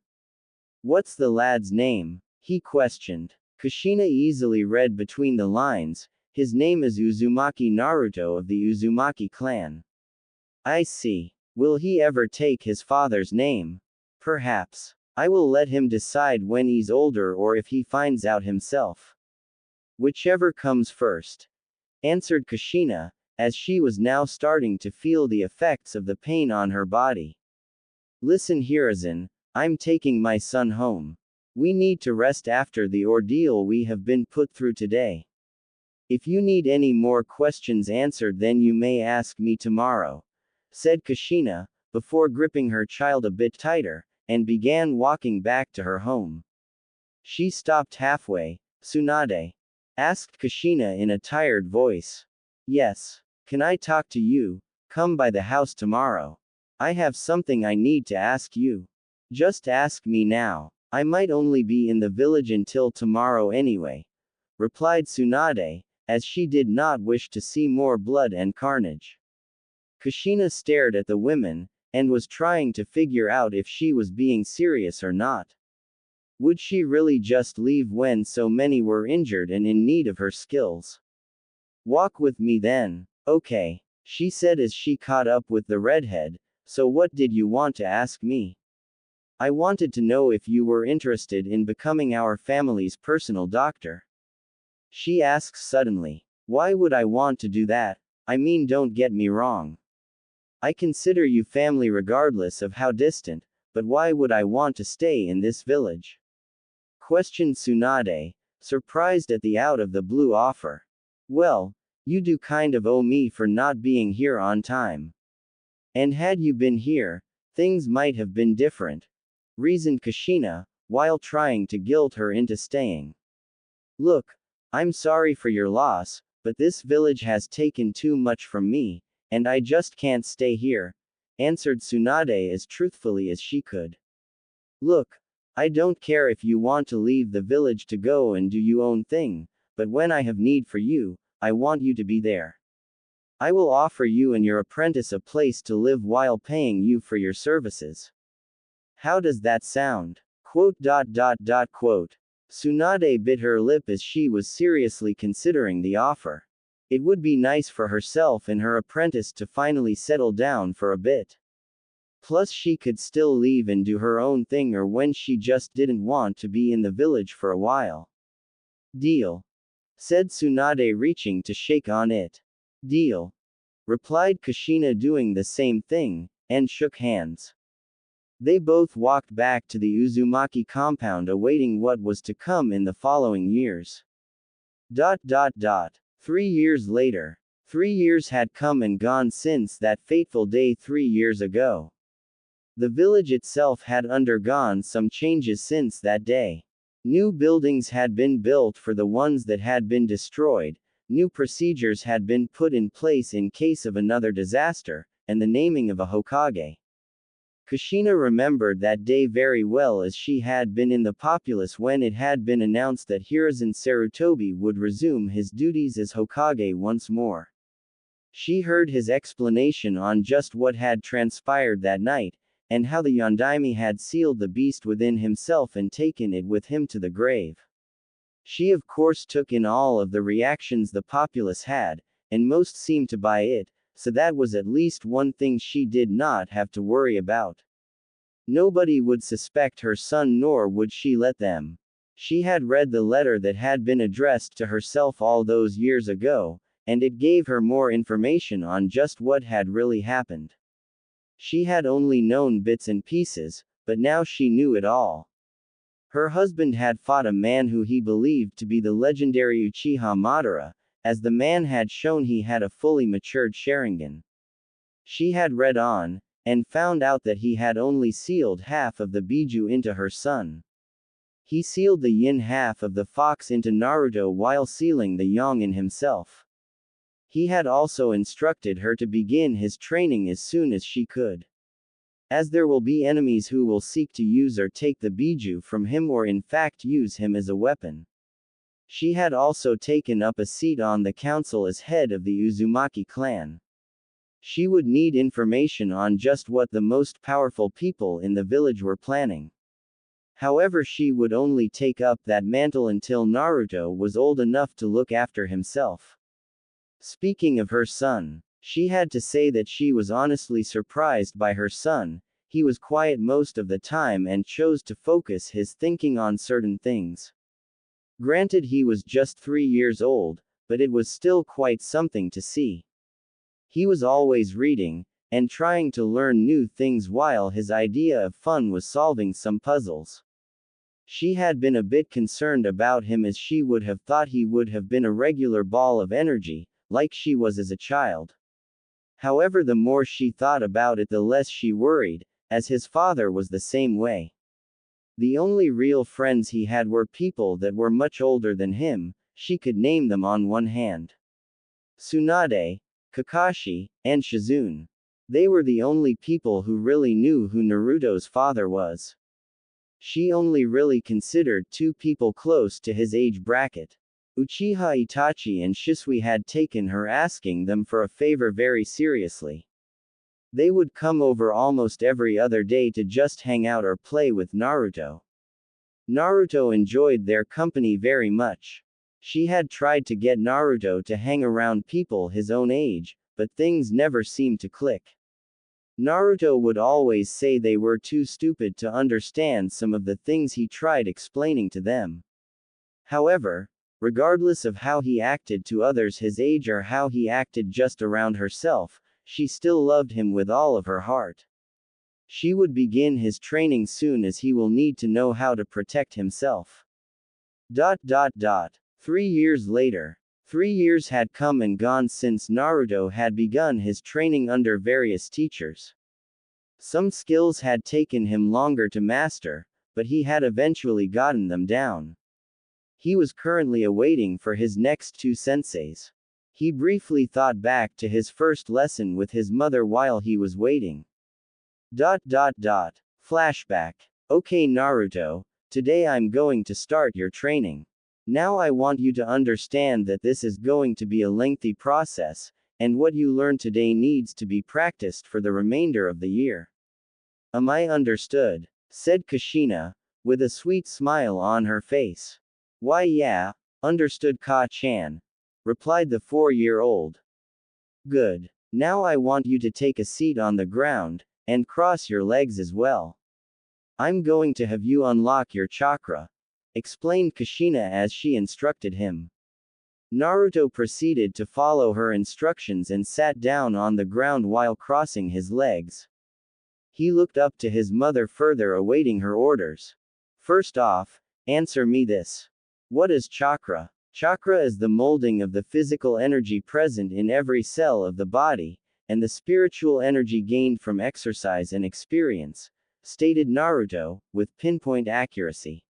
What's the lad's name? He questioned. Kushina easily read between the lines, his name is Uzumaki Naruto of the Uzumaki clan. I see. Will he ever take his father's name? Perhaps. I will let him decide when he's older or if he finds out himself. Whichever comes first, answered Kushina, as she was now starting to feel the effects of the pain on her body. Listen, Hiruzen, I'm taking my son home. We need to rest after the ordeal we have been put through today. If you need any more questions answered, then you may ask me tomorrow, said Kushina, before gripping her child a bit tighter, and began walking back to her home. She stopped halfway. Tsunade asked Kushina in a tired voice. Yes. Can I talk to you? Come by the house tomorrow. I have something I need to ask you. Just ask me now. I might only be in the village until tomorrow anyway, replied Tsunade, as she did not wish to see more blood and carnage. Kushina stared at the women, and was trying to figure out if she was being serious or not. Would she really just leave when so many were injured and in need of her skills? Walk with me then. Okay, she said as she caught up with the redhead, so what did you want to ask me? I wanted to know if you were interested in becoming our family's personal doctor. She asks suddenly. Why would I want to do that? I mean, don't get me wrong. I consider you family regardless of how distant, but why would I want to stay in this village? Questioned Tsunade, surprised at the out of the blue offer. Well, you do kind of owe me for not being here on time. And had you been here, things might have been different, reasoned Kushina, while trying to guilt her into staying. Look, I'm sorry for your loss, but this village has taken too much from me, and I just can't stay here, answered Tsunade as truthfully as she could. Look, I don't care if you want to leave the village to go and do your own thing, but when I have need for you, I want you to be there. I will offer you and your apprentice a place to live while paying you for your services. How does that sound? Quote. Tsunade bit her lip as she was seriously considering the offer. It would be nice for herself and her apprentice to finally settle down for a bit. Plus she could still leave and do her own thing or when she just didn't want to be in the village for a while. Deal, said Tsunade, reaching to shake on it. Deal, replied Kushina, doing the same thing, and shook hands. They both walked back to the Uzumaki compound awaiting what was to come in the following years. 3 years later. 3 years had come and gone since that fateful day 3 years ago. The village itself had undergone some changes since that day. New buildings had been built for the ones that had been destroyed, new procedures had been put in place in case of another disaster, and the naming of a Hokage. Kushina remembered that day very well as she had been in the populace when it had been announced that Hiruzen Sarutobi would resume his duties as Hokage once more. She heard his explanation on just what had transpired that night, and how the Yondaime had sealed the beast within himself and taken it with him to the grave. She of course took in all of the reactions the populace had, and most seemed to buy it, so that was at least one thing she did not have to worry about. Nobody would suspect her son, nor would she let them. She had read the letter that had been addressed to herself all those years ago, and it gave her more information on just what had really happened. She had only known bits and pieces, but now she knew it all. Her husband had fought a man who he believed to be the legendary Uchiha Madara, as the man had shown he had a fully matured Sharingan. She had read on, and found out that he had only sealed half of the Biju into her son. He sealed the yin half of the fox into Naruto while sealing the yang in himself. He had also instructed her to begin his training as soon as she could, as there will be enemies who will seek to use or take the Biju from him, or in fact use him as a weapon. She had also taken up a seat on the council as head of the Uzumaki clan. She would need information on just what the most powerful people in the village were planning. However, she would only take up that mantle until Naruto was old enough to look after himself. Speaking of her son, she had to say that she was honestly surprised by her son. He was quiet most of the time and chose to focus his thinking on certain things. Granted, he was just 3 years old, but it was still quite something to see. He was always reading, and trying to learn new things while his idea of fun was solving some puzzles. She had been a bit concerned about him, as she would have thought he would have been a regular ball of energy, like she was as a child. However, the more she thought about it, the less she worried, as his father was the same way. The only real friends he had were people that were much older than him. She could name them on one hand: Tsunade, Kakashi, and Shizune. They were the only people who really knew who Naruto's father was. She only really considered 2 people close to his age bracket. Uchiha Itachi and Shisui had taken her asking them for a favor very seriously. They would come over almost every other day to just hang out or play with Naruto. Naruto enjoyed their company very much. She had tried to get Naruto to hang around people his own age, but things never seemed to click. Naruto would always say they were too stupid to understand some of the things he tried explaining to them. However, regardless of how he acted to others his age or how he acted just around herself, she still loved him with all of her heart. She would begin his training soon, as he will need to know how to protect himself. 3 years later. 3 years had come and gone since Naruto had begun his training under various teachers. Some skills had taken him longer to master, but he had eventually gotten them down. He was currently awaiting for his next 2 senseis. He briefly thought back to his first lesson with his mother while he was waiting. Flashback. Okay Naruto, today I'm going to start your training. Now I want you to understand that this is going to be a lengthy process, and what you learn today needs to be practiced for the remainder of the year. Am I understood? Said Kushina, with a sweet smile on her face. Why yeah, understood Ka-chan, replied the 4-year-old. Good. Now I want you to take a seat on the ground, and cross your legs as well. I'm going to have you unlock your chakra, explained Kushina as she instructed him. Naruto proceeded to follow her instructions and sat down on the ground while crossing his legs. He looked up to his mother, further awaiting her orders. First off, answer me this. What is chakra? Chakra is the molding of the physical energy present in every cell of the body, and the spiritual energy gained from exercise and experience, stated Naruto, with pinpoint accuracy.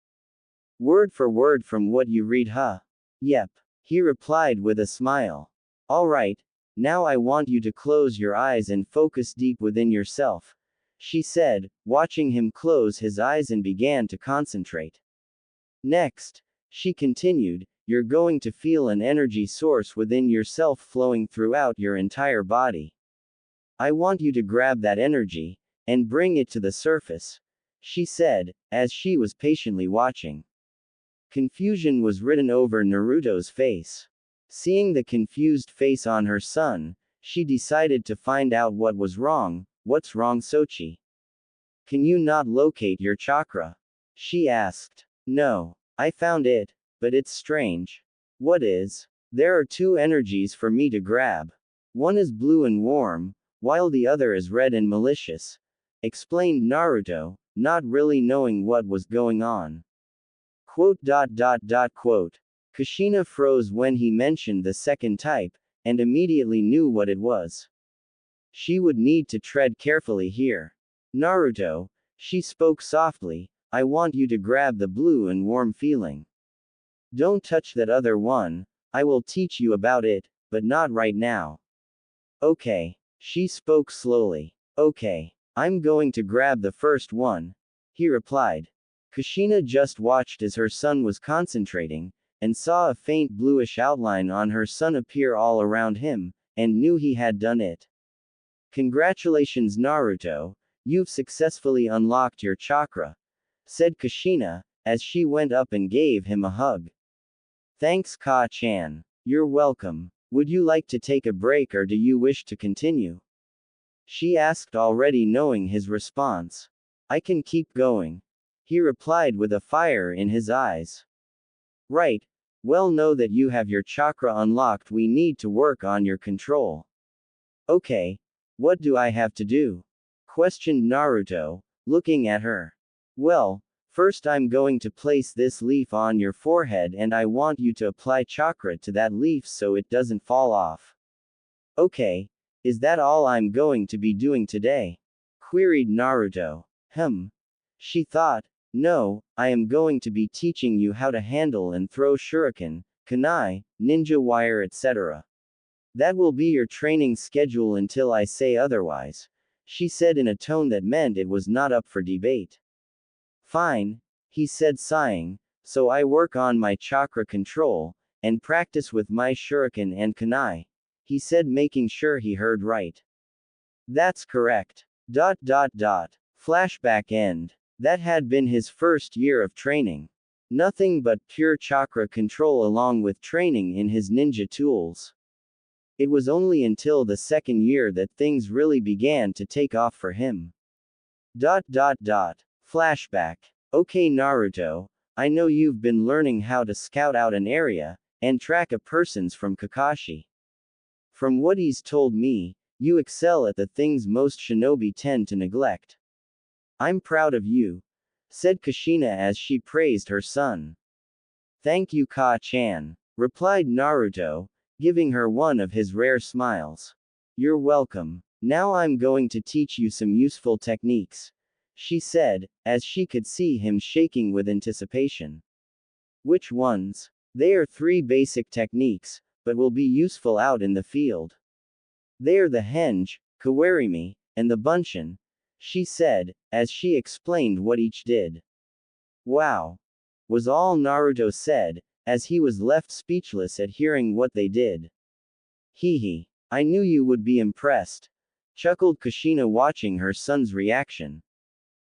Word for word from what you read, huh? Yep, he replied with a smile. Alright, now I want you to close your eyes and focus deep within yourself, she said, watching him close his eyes and began to concentrate. Next, she continued, you're going to feel an energy source within yourself flowing throughout your entire body. I want you to grab that energy, and bring it to the surface, she said, as she was patiently watching. Confusion was written over Naruto's face. Seeing the confused face on her son, she decided to find out what was wrong. What's wrong, Sochi? Can you not locate your chakra? She asked. No. I found it, but it's strange. What is? There are two energies for me to grab. One is blue and warm, while the other is red and malicious, explained Naruto, not really knowing what was going on. Quote. Kushina froze when he mentioned the second type, and immediately knew what it was. She would need to tread carefully here. Naruto, she spoke softly, I want you to grab the blue and warm feeling. Don't touch that other one, I will teach you about it, but not right now. Okay. She spoke slowly. Okay. I'm going to grab the first one, he replied. Kushina just watched as her son was concentrating, and saw a faint bluish outline on her son appear all around him, and knew he had done it. Congratulations, Naruto, you've successfully unlocked your chakra, said Kushina, as she went up and gave him a hug. Thanks, Ka-chan. You're welcome. Would you like to take a break or do you wish to continue? She asked, already knowing his response. I can keep going, he replied with a fire in his eyes. Right. Well, know that you have your chakra unlocked. We need to work on your control. Okay. What do I have to do? Questioned Naruto, looking at her. Well, first I'm going to place this leaf on your forehead and I want you to apply chakra to that leaf so it doesn't fall off. Okay. Is that all I'm going to be doing today? Queried Naruto. She thought. No, I am going to be teaching you how to handle and throw shuriken, kunai, ninja wire, etc. That will be your training schedule until I say otherwise, she said in a tone that meant it was not up for debate. Fine, he said, sighing, so I work on my chakra control, and practice with my shuriken and kunai, he said, making sure he heard right. That's correct. Flashback end. That had been his first year of training. Nothing but pure chakra control along with training in his ninja tools. It was only until the second year that things really began to take off for him. Flashback. Okay, Naruto, I know you've been learning how to scout out an area, and track a person's from Kakashi. From what he's told me, you excel at the things most shinobi tend to neglect. I'm proud of you, said Kushina as she praised her son. Thank you, Ka-chan, replied Naruto, giving her one of his rare smiles. You're welcome. Now I'm going to teach you some useful techniques, she said, as she could see him shaking with anticipation. Which ones? They are 3 basic techniques, but will be useful out in the field. They are the henge, kawarimi, and the bunshin, she said, as she explained what each did. Wow! Was all Naruto said, as he was left speechless at hearing what they did. Hee. I knew you would be impressed, chuckled Kushina watching her son's reaction.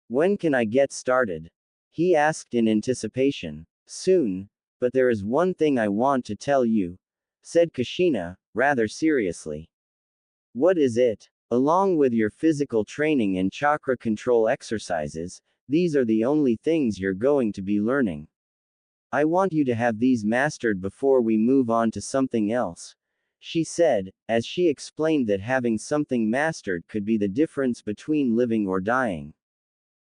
When can I get started? He asked in anticipation. Soon, but there is one thing I want to tell you, said Kushina, rather seriously. What is it? Along with your physical training and chakra control exercises, these are the only things you're going to be learning. I want you to have these mastered before we move on to something else, she said, as she explained that having something mastered could be the difference between living or dying.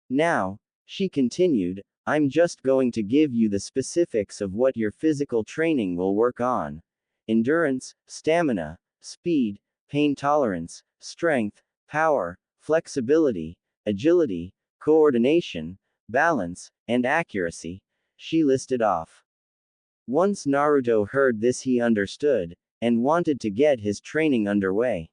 Now, she continued, I'm just going to give you the specifics of what your physical training will work on. Endurance, stamina, speed, pain tolerance, strength, power, flexibility, agility, coordination, balance, and accuracy, she listed off. Once Naruto heard this, he understood, and wanted to get his training underway.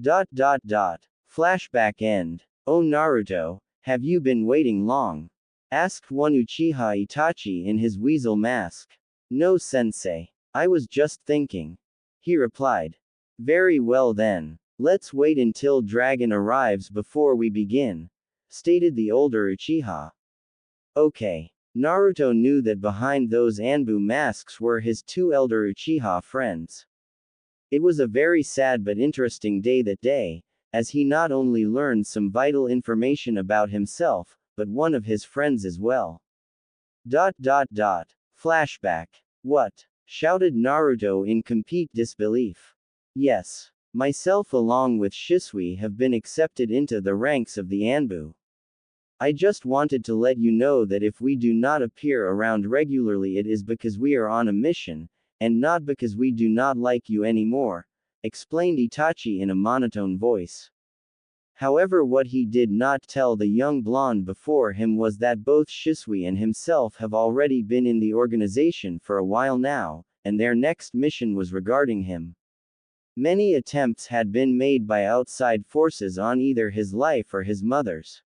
Flashback end. Oh Naruto, have you been waiting long? Asked one Uchiha Itachi in his weasel mask. No, sensei. I was just thinking, he replied. Very well then. Let's wait until Dragon arrives before we begin, stated the older Uchiha. Okay. Naruto knew that behind those Anbu masks were his two elder Uchiha friends. It was a very sad but interesting day that day, as he not only learned some vital information about himself, but one of his friends as well. Flashback. What? Shouted Naruto in complete disbelief. Yes. Myself along with Shisui have been accepted into the ranks of the Anbu. I just wanted to let you know that if we do not appear around regularly it is because we are on a mission, and not because we do not like you anymore, explained Itachi in a monotone voice. However, what he did not tell the young blonde before him was that both Shisui and himself have already been in the organization for a while now, and their next mission was regarding him. Many attempts had been made by outside forces on either his life or his mother's.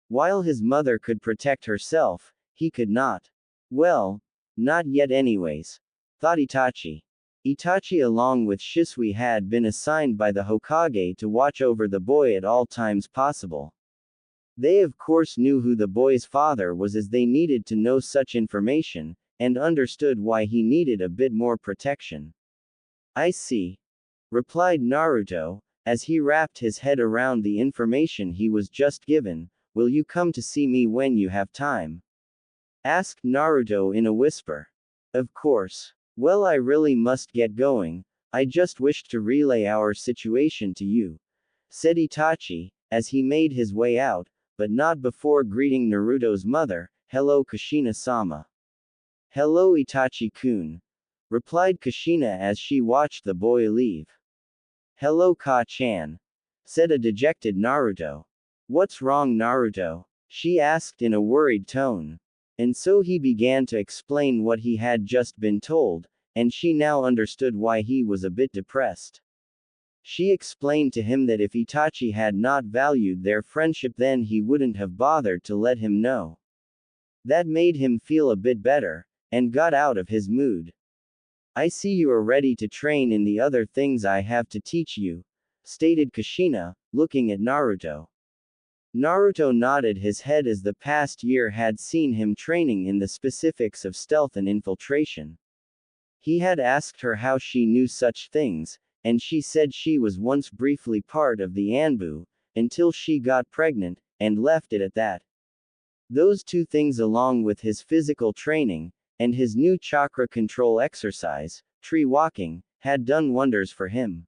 While his mother could protect herself, he could not. Well, not yet anyways, thought Itachi. Itachi along with Shisui had been assigned by the Hokage to watch over the boy at all times possible. They of course knew who the boy's father was as they needed to know such information, and understood why he needed a bit more protection. I see, replied Naruto, as he wrapped his head around the information he was just given. Will you come to see me when you have time? Asked Naruto in a whisper. Of course. Well, I really must get going. I just wished to relay our situation to you, said Itachi, as he made his way out, but not before greeting Naruto's mother. Hello Kushina-sama. Hello Itachi-kun, replied Kushina as she watched the boy leave. Hello Ka-chan, said a dejected Naruto. What's wrong Naruto? She asked in a worried tone. And so he began to explain what he had just been told, and she now understood why he was a bit depressed. She explained to him that if Itachi had not valued their friendship then he wouldn't have bothered to let him know. That made him feel a bit better, and got out of his mood. I see you are ready to train in the other things I have to teach you, stated Kushina, looking at Naruto. Naruto nodded his head as the past year had seen him training in the specifics of stealth and infiltration. He had asked her how she knew such things, and she said she was once briefly part of the Anbu, until she got pregnant, and left it at that. Those two things along with his physical training, and his new chakra control exercise, tree walking, had done wonders for him.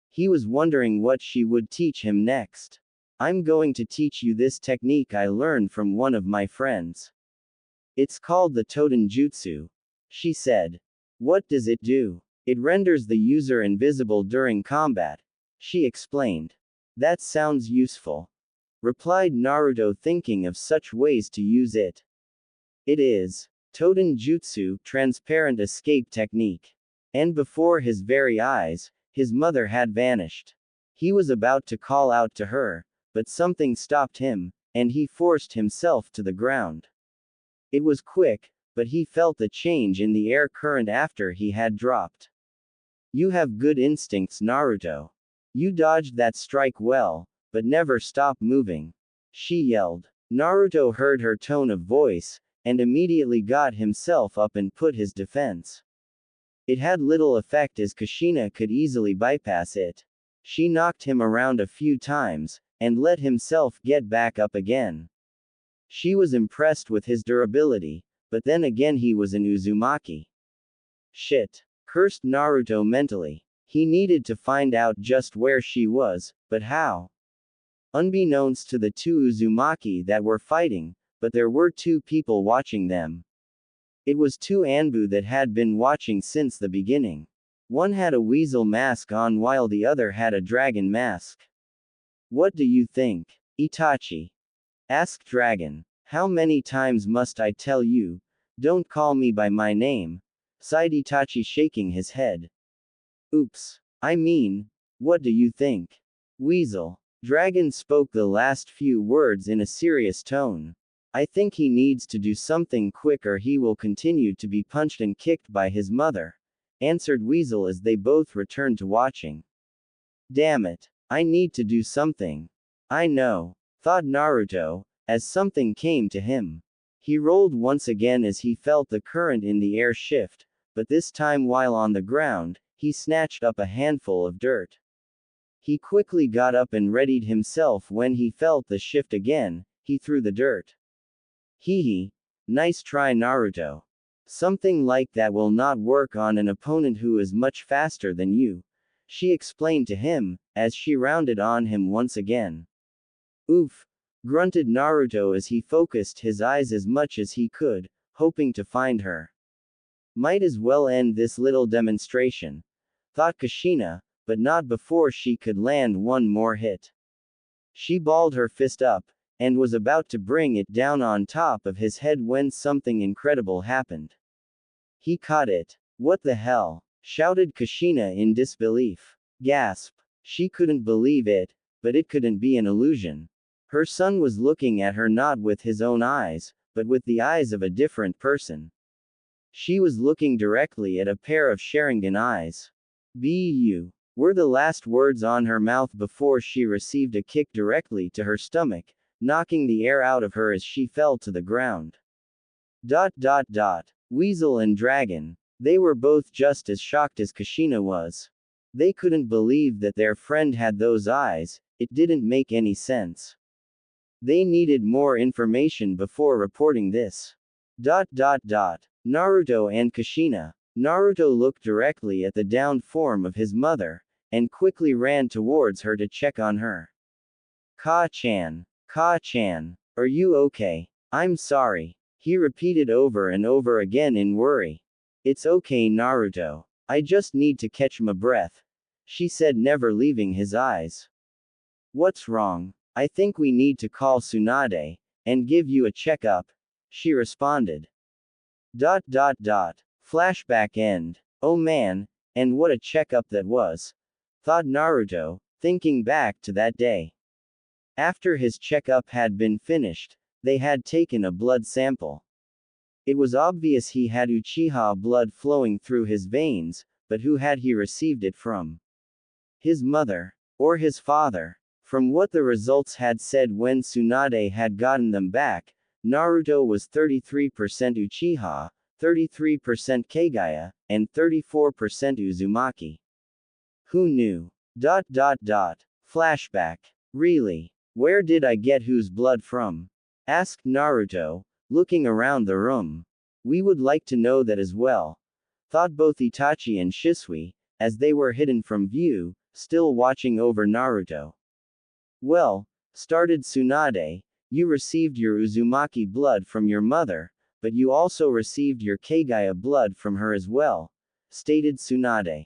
He was wondering what she would teach him next. I'm going to teach you this technique I learned from one of my friends. It's called the Toten Jutsu, she said. What does it do? It renders the user invisible during combat, she explained. That sounds useful, replied Naruto, thinking of such ways to use it. It is. Toten Jutsu, transparent escape technique. And before his very eyes, his mother had vanished. He was about to call out to her, but something stopped him, and he forced himself to the ground. It was quick, but he felt the change in the air current after he had dropped. You have good instincts, Naruto. You dodged that strike well, but never stop moving, she yelled. Naruto heard her tone of voice, and immediately got himself up and put his defense. It had little effect as Kushina could easily bypass it. She knocked him around a few times, and let himself get back up again. She was impressed with his durability, but then again he was an Uzumaki. Shit, cursed Naruto mentally. He needed to find out just where she was, but how? Unbeknownst to the two Uzumaki that were fighting, but there were two people watching them. It was two Anbu that had been watching since the beginning. One had a weasel mask on while the other had a dragon mask. What do you think, Itachi? Asked Dragon. How many times must I tell you? Don't call me by my name, sighed Itachi, shaking his head. Oops. I mean, what do you think? Weasel. Dragon spoke the last few words in a serious tone. I think he needs to do something quick or he will continue to be punched and kicked by his mother, answered Weasel as they both returned to watching. Damn it. I need to do something. I know, thought Naruto, as something came to him. He rolled once again as he felt the current in the air shift, but this time while on the ground, he snatched up a handful of dirt. He quickly got up and readied himself when he felt the shift again, he threw the dirt. Hee. Nice try, Naruto. Something like that will not work on an opponent who is much faster than you, she explained to him, as she rounded on him once again. Oof, grunted Naruto as he focused his eyes as much as he could, hoping to find her. Might as well end this little demonstration, thought Kushina, but not before she could land one more hit. She balled her fist up, and was about to bring it down on top of his head when something incredible happened. He caught it. What the hell? Shouted Kushina in disbelief. Gasp. She couldn't believe it, but it couldn't be an illusion. Her son was looking at her not with his own eyes, but with the eyes of a different person. She was looking directly at a pair of Sharingan eyes. "Bu" were the last words on her mouth before she received a kick directly to her stomach, knocking the air out of her as she fell to the ground. Weasel and Dragon. They were both just as shocked as Kushina was. They couldn't believe that their friend had those eyes, it didn't make any sense. They needed more information before reporting this. Naruto and Kushina. Naruto looked directly at the downed form of his mother, and quickly ran towards her to check on her. Ka-chan, are you okay? I'm sorry. He repeated over and over again in worry. It's okay, Naruto. I just need to catch my breath, she said, never leaving his eyes. What's wrong? I think we need to call Tsunade, and give you a checkup, she responded. Flashback end. Oh man, and what a checkup that was, thought Naruto, thinking back to that day. After his checkup had been finished, they had taken a blood sample. It was obvious he had Uchiha blood flowing through his veins, but who had he received it from? His mother, or his father? From what the results had said when Tsunade had gotten them back, Naruto was 33% Uchiha, 33% Kagaya, and 34% Uzumaki. Who knew? Flashback. Really? Where did I get whose blood from? Asked Naruto, looking around the room. We would like to know that as well, thought both Itachi and Shisui, as they were hidden from view, still watching over Naruto. Well, started Tsunade, you received your Uzumaki blood from your mother, but you also received your Kagaya blood from her as well, stated Tsunade.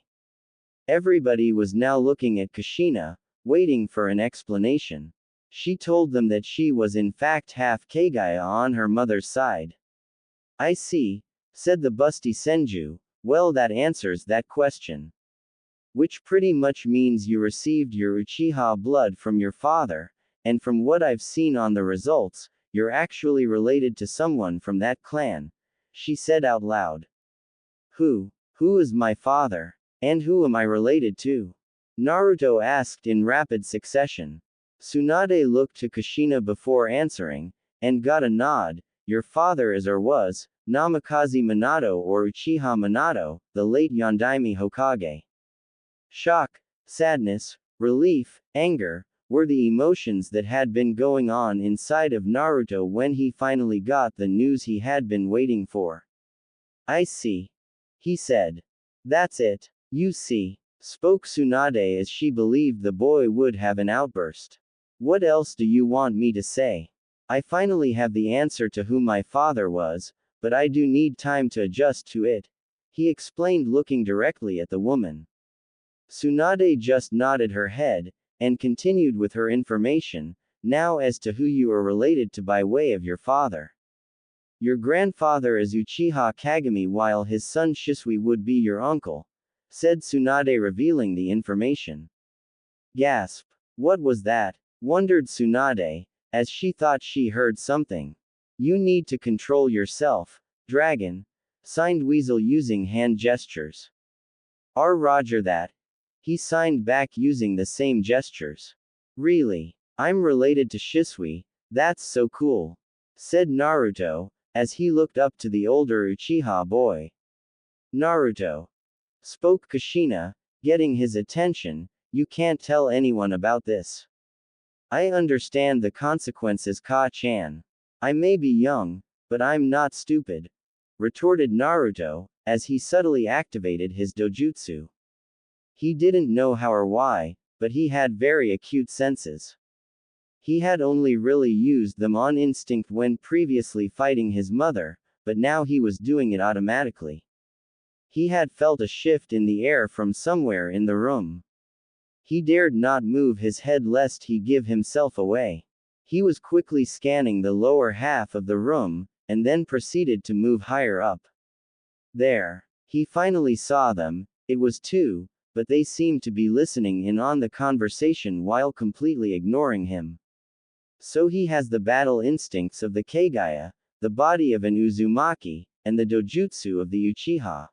Everybody was now looking at Kushina, waiting for an explanation. She told them that she was in fact half Kagaya on her mother's side. I see, said the busty Senju, well that answers that question. Which pretty much means you received your Uchiha blood from your father, and from what I've seen on the results, you're actually related to someone from that clan, she said out loud. Who is my father? And who am I related to? Naruto asked in rapid succession. Tsunade looked to Kushina before answering, and got a nod. Your father is or was, Namikaze Minato or Uchiha Minato, the late Yondaime Hokage. Shock, sadness, relief, anger, were the emotions that had been going on inside of Naruto when he finally got the news he had been waiting for. I see, he said. That's it, you see, spoke Tsunade as she believed the boy would have an outburst. What else do you want me to say? I finally have the answer to who my father was, but I do need time to adjust to it, he explained, looking directly at the woman. Tsunade just nodded her head, and continued with her information. Now as to who you are related to by way of your father. Your grandfather is Uchiha Kagami while his son Shisui would be your uncle, said Tsunade, revealing the information. Gasp. What was that? Wondered Tsunade, as she thought she heard something. You need to control yourself, Dragon, signed Weasel using hand gestures. Roger that. He signed back using the same gestures. Really? I'm related to Shisui, that's so cool, said Naruto, as he looked up to the older Uchiha boy. Naruto, spoke Kushina, getting his attention, you can't tell anyone about this. I understand the consequences, Ka-chan. I may be young, but I'm not stupid, retorted Naruto, as he subtly activated his dojutsu. He didn't know how or why, but he had very acute senses. He had only really used them on instinct when previously fighting his mother, but now he was doing it automatically. He had felt a shift in the air from somewhere in the room. He dared not move his head lest he give himself away. He was quickly scanning the lower half of the room, and then proceeded to move higher up. There. He finally saw them. It was two, but they seemed to be listening in on the conversation while completely ignoring him. So he has the battle instincts of the Kagaya, the body of an Uzumaki, and the dojutsu of the Uchiha.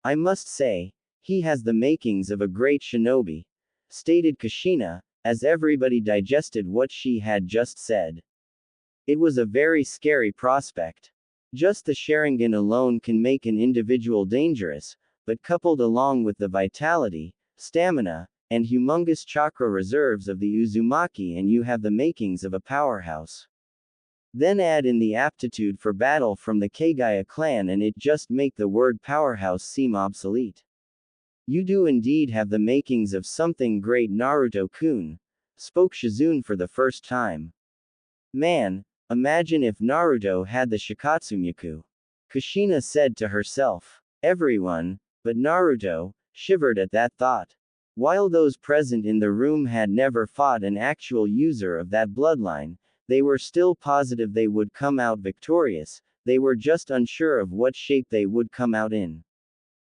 I must say, he has the makings of a great shinobi, stated Kushina, as everybody digested what she had just said. It was a very scary prospect. Just the Sharingan alone can make an individual dangerous, but coupled along with the vitality, stamina, and humongous chakra reserves of the Uzumaki and you have the makings of a powerhouse. Then add in the aptitude for battle from the Kagaya clan and it just make the word powerhouse seem obsolete. You do indeed have the makings of something great, Naruto-kun, spoke Shizune for the first time. Man, imagine if Naruto had the Shikatsumyaku. Kushina said to herself. Everyone, but Naruto, shivered at that thought. While those present in the room had never fought an actual user of that bloodline, they were still positive they would come out victorious, they were just unsure of what shape they would come out in.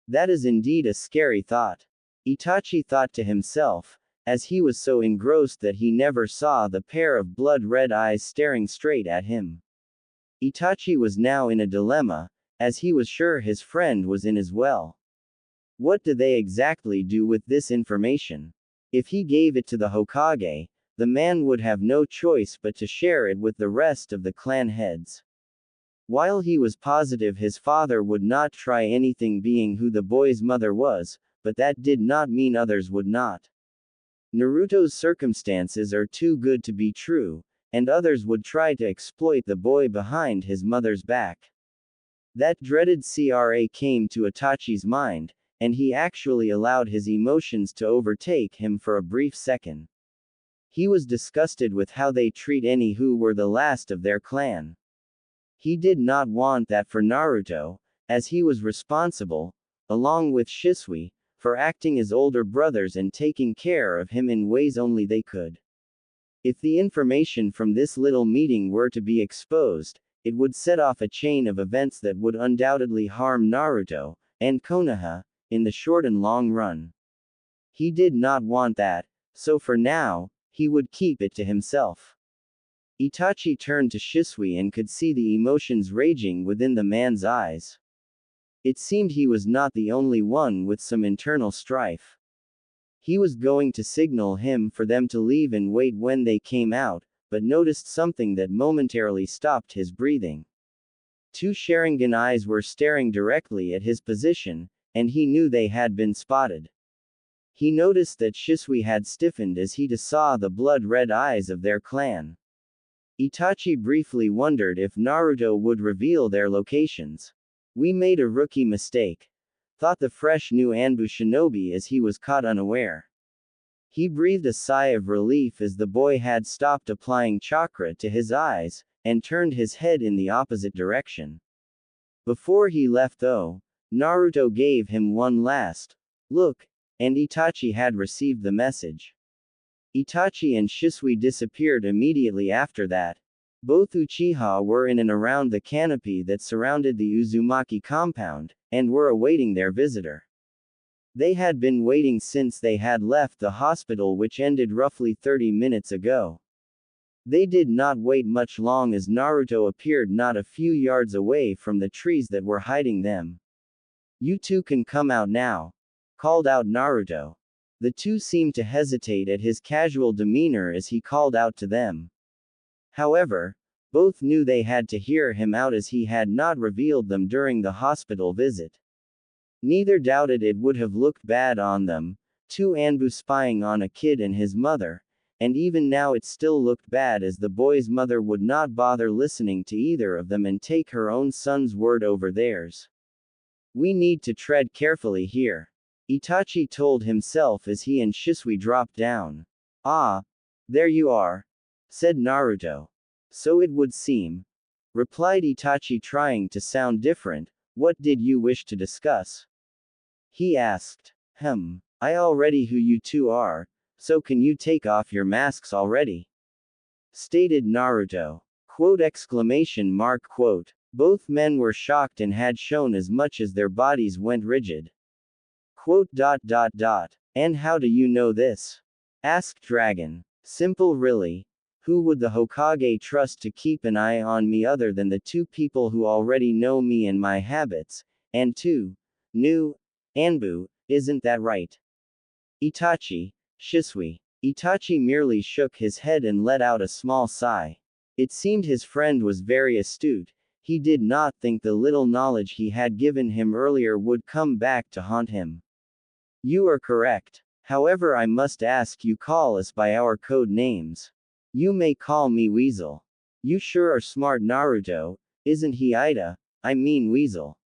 That is indeed a scary thought. Itachi thought to himself, as he was so engrossed that he never saw the pair of blood-red eyes staring straight at him. Itachi was now in a dilemma, as he was sure his friend was in as well. What do they exactly do with this information? If he gave it to the Hokage, the man would have no choice but to share it with the rest of the clan heads. While he was positive his father would not try anything being who the boy's mother was, but that did not mean others would not. Naruto's circumstances are too good to be true, and others would try to exploit the boy behind his mother's back. That dreaded CRA came to Itachi's mind, and he actually allowed his emotions to overtake him for a brief second. He was disgusted with how they treat any who were the last of their clan. He did not want that for Naruto, as he was responsible, along with Shisui, for acting as older brothers and taking care of him in ways only they could. If the information from this little meeting were to be exposed, it would set off a chain of events that would undoubtedly harm Naruto, and Konoha, in the short and long run. He did not want that, so for now, he would keep it to himself. Itachi turned to Shisui and could see the emotions raging within the man's eyes. It seemed he was not the only one with some internal strife. He was going to signal him for them to leave and wait when they came out, but noticed something that momentarily stopped his breathing. Two Sharingan eyes were staring directly at his position, and he knew they had been spotted. He noticed that Shisui had stiffened as he saw the blood-red eyes of their clan. Itachi briefly wondered if Naruto would reveal their locations. We made a rookie mistake, thought the fresh new Anbu shinobi as he was caught unaware. He breathed a sigh of relief as the boy had stopped applying chakra to his eyes, and turned his head in the opposite direction. Before he left though, Naruto gave him one last look, and Itachi had received the message. Itachi and Shisui disappeared immediately after that. Both Uchiha were in and around the canopy that surrounded the Uzumaki compound, and were awaiting their visitor. They had been waiting since they had left the hospital, which ended roughly 30 minutes ago. They did not wait much long as Naruto appeared not a few yards away from the trees that were hiding them. You two can come out now, called out Naruto. The two seemed to hesitate at his casual demeanor as he called out to them. However, both knew they had to hear him out as he had not revealed them during the hospital visit. Neither doubted it would have looked bad on them, two Anbu spying on a kid and his mother, and even now it still looked bad as the boy's mother would not bother listening to either of them and take her own son's word over theirs. We need to tread carefully here, Itachi told himself as he and Shisui dropped down. Ah, there you are, said Naruto. So it would seem, replied Itachi trying to sound different. What did you wish to discuss? He asked. I already who you two are, so can you take off your masks already? Stated Naruto. Quote exclamation mark quote. Both men were shocked and had shown as much as their bodies went rigid. Quote dot dot dot. And how do you know this? Asked Dragon. Simple really. Who would the Hokage trust to keep an eye on me other than the two people who already know me and my habits, and two new Anbu, isn't that right? Itachi, Shisui. Itachi merely shook his head and let out a small sigh. It seemed his friend was very astute. He did not think the little knowledge he had given him earlier would come back to haunt him. You are correct. However, I must ask you call us by our code names. You may call me Weasel. You sure are smart Naruto, isn't he Ida? I mean Weasel.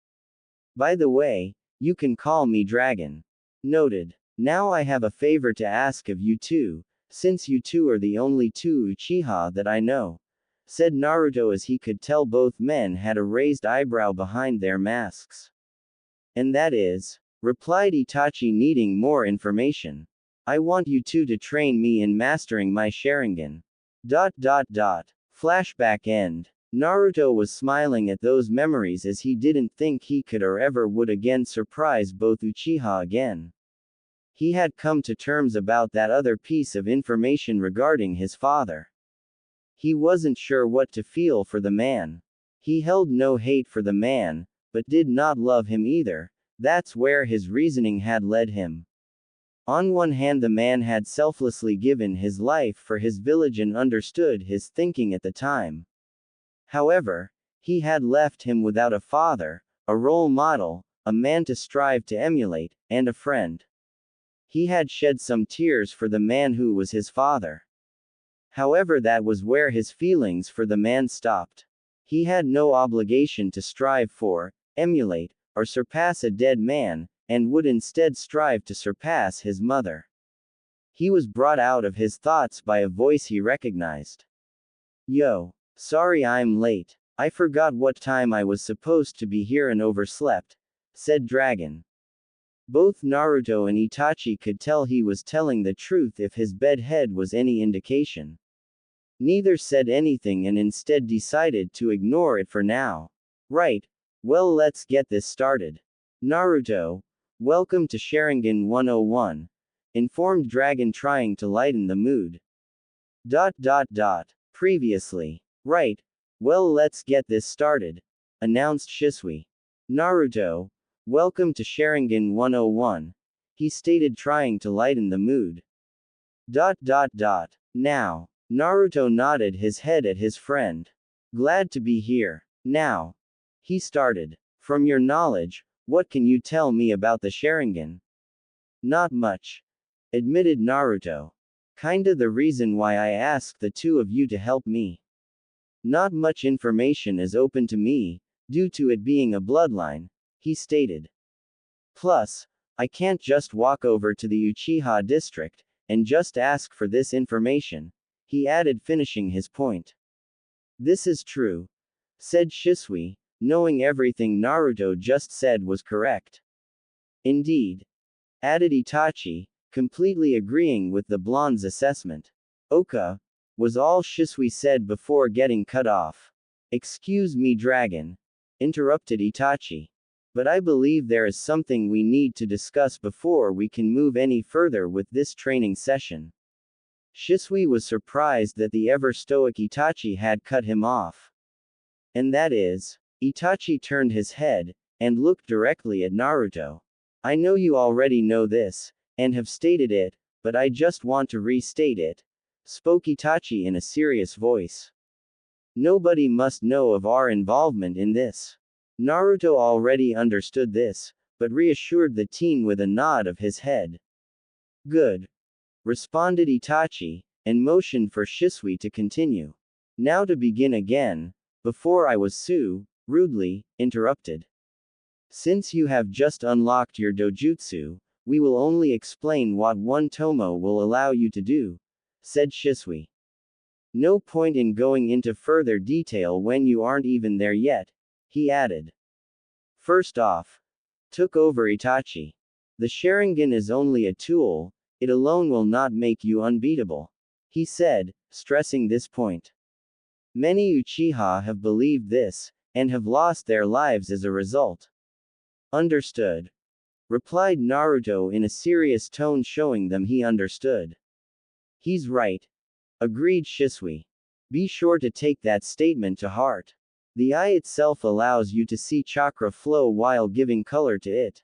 By the way, you can call me Dragon. Noted. Now I have a favor to ask of you two, since you two are the only two Uchiha that I know, said Naruto as he could tell both men had a raised eyebrow behind their masks. And that is, replied Itachi needing more information. I want you two to train me in mastering my Sharingan. Flashback end. Naruto was smiling at those memories as he didn't think he could or ever would again surprise both Uchiha again. He had come to terms about that other piece of information regarding his father. He wasn't sure what to feel for the man. He held no hate for the man, but did not love him either. That's where his reasoning had led him. On one hand, the man had selflessly given his life for his village and understood his thinking at the time. However, he had left him without a father, a role model, a man to strive to emulate, and a friend. He had shed some tears for the man who was his father. However, that was where his feelings for the man stopped. He had no obligation to strive for, emulate, or surpass a dead man, and would instead strive to surpass his mother. He was brought out of his thoughts by a voice he recognized. Yo, sorry I'm late. I forgot what time I was supposed to be here and overslept, said Dragon. Both Naruto and Itachi could tell he was telling the truth if his bedhead was any indication. Neither said anything and instead decided to ignore it for now. Right, well let's get this started. Naruto, welcome to Sharingan 101, informed Dragon trying to lighten the mood. Previously. Right, well let's get this started, announced Shisui. Naruto, welcome to Sharingan 101, he stated trying to lighten the mood. Now. Naruto nodded his head at his friend. Glad to be here. Now. He started. From your knowledge, what can you tell me about the Sharingan? Not much, admitted Naruto. Kinda the reason why I asked the two of you to help me. Not much information is open to me, due to it being a bloodline, he stated. Plus, I can't just walk over to the Uchiha district, and just ask for this information, he added, finishing his point. This is true, said Shisui, knowing everything Naruto just said was correct. Indeed, added Itachi, completely agreeing with the blonde's assessment. Oka, was all Shisui said before getting cut off. Excuse me, Dragon, interrupted Itachi. But I believe there is something we need to discuss before we can move any further with this training session. Shisui was surprised that the ever-stoic Itachi had cut him off. And that is, Itachi turned his head, and looked directly at Naruto. I know you already know this, and have stated it, but I just want to restate it, spoke Itachi in a serious voice. Nobody must know of our involvement in this. Naruto already understood this, but reassured the teen with a nod of his head. Good, responded Itachi, and motioned for Shisui to continue. Now to begin again, before I was rudely interrupted. Since you have just unlocked your dojutsu, we will only explain what one tomo will allow you to do, said Shisui. No point in going into further detail when you aren't even there yet, he added. First off, took over Itachi. The Sharingan is only a tool, it alone will not make you unbeatable, he said, stressing this point. Many Uchiha have believed this, and have lost their lives as a result. Understood, replied Naruto in a serious tone, showing them he understood. He's right, agreed Shisui. Be sure to take that statement to heart. The eye itself allows you to see chakra flow while giving color to it.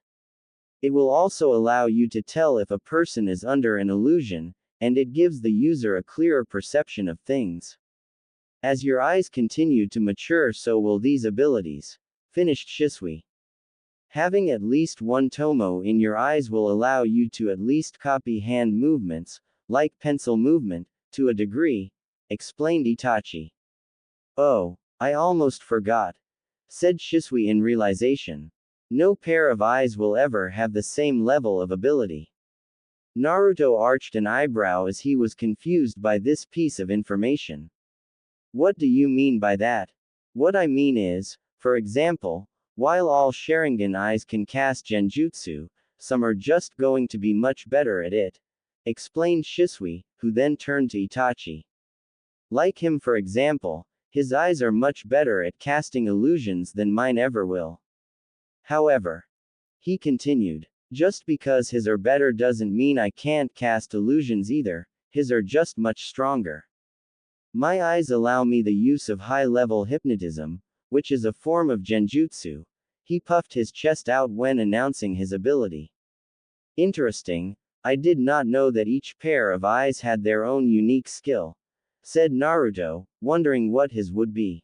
It will also allow you to tell if a person is under an illusion, and it gives the user a clearer perception of things. As your eyes continue to mature, so will these abilities, finished Shisui. Having at least one tomo in your eyes will allow you to at least copy hand movements, like pencil movement, to a degree, explained Itachi. Oh, I almost forgot, said Shisui in realization. No pair of eyes will ever have the same level of ability. Naruto arched an eyebrow as he was confused by this piece of information. What do you mean by that? What I mean is, for example, while all Sharingan eyes can cast genjutsu, some are just going to be much better at it, explained Shisui, who then turned to Itachi. Like him, for example, his eyes are much better at casting illusions than mine ever will. However, he continued, just because his are better doesn't mean I can't cast illusions either, his are just much stronger. My eyes allow me the use of high-level hypnotism, which is a form of genjutsu. He puffed his chest out when announcing his ability. Interesting, I did not know that each pair of eyes had their own unique skill, said Naruto, wondering what his would be.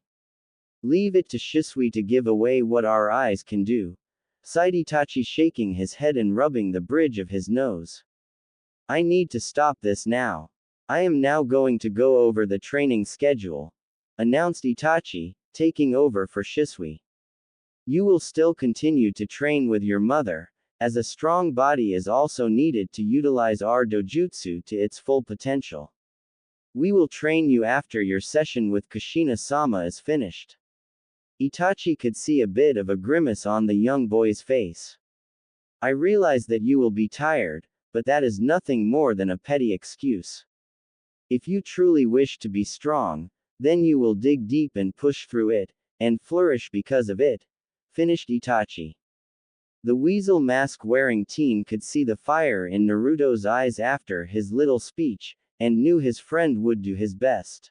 Leave it to Shisui to give away what our eyes can do, sighed Itachi, shaking his head and rubbing the bridge of his nose. I need to stop this now. I am now going to go over the training schedule, announced Itachi, taking over for Shisui. You will still continue to train with your mother, as a strong body is also needed to utilize our dojutsu to its full potential. We will train you after your session with Kushina-sama is finished. Itachi could see a bit of a grimace on the young boy's face. I realize that you will be tired, but that is nothing more than a petty excuse. If you truly wish to be strong, then you will dig deep and push through it, and flourish because of it, finished Itachi. The weasel mask-wearing teen could see the fire in Naruto's eyes after his little speech, and knew his friend would do his best.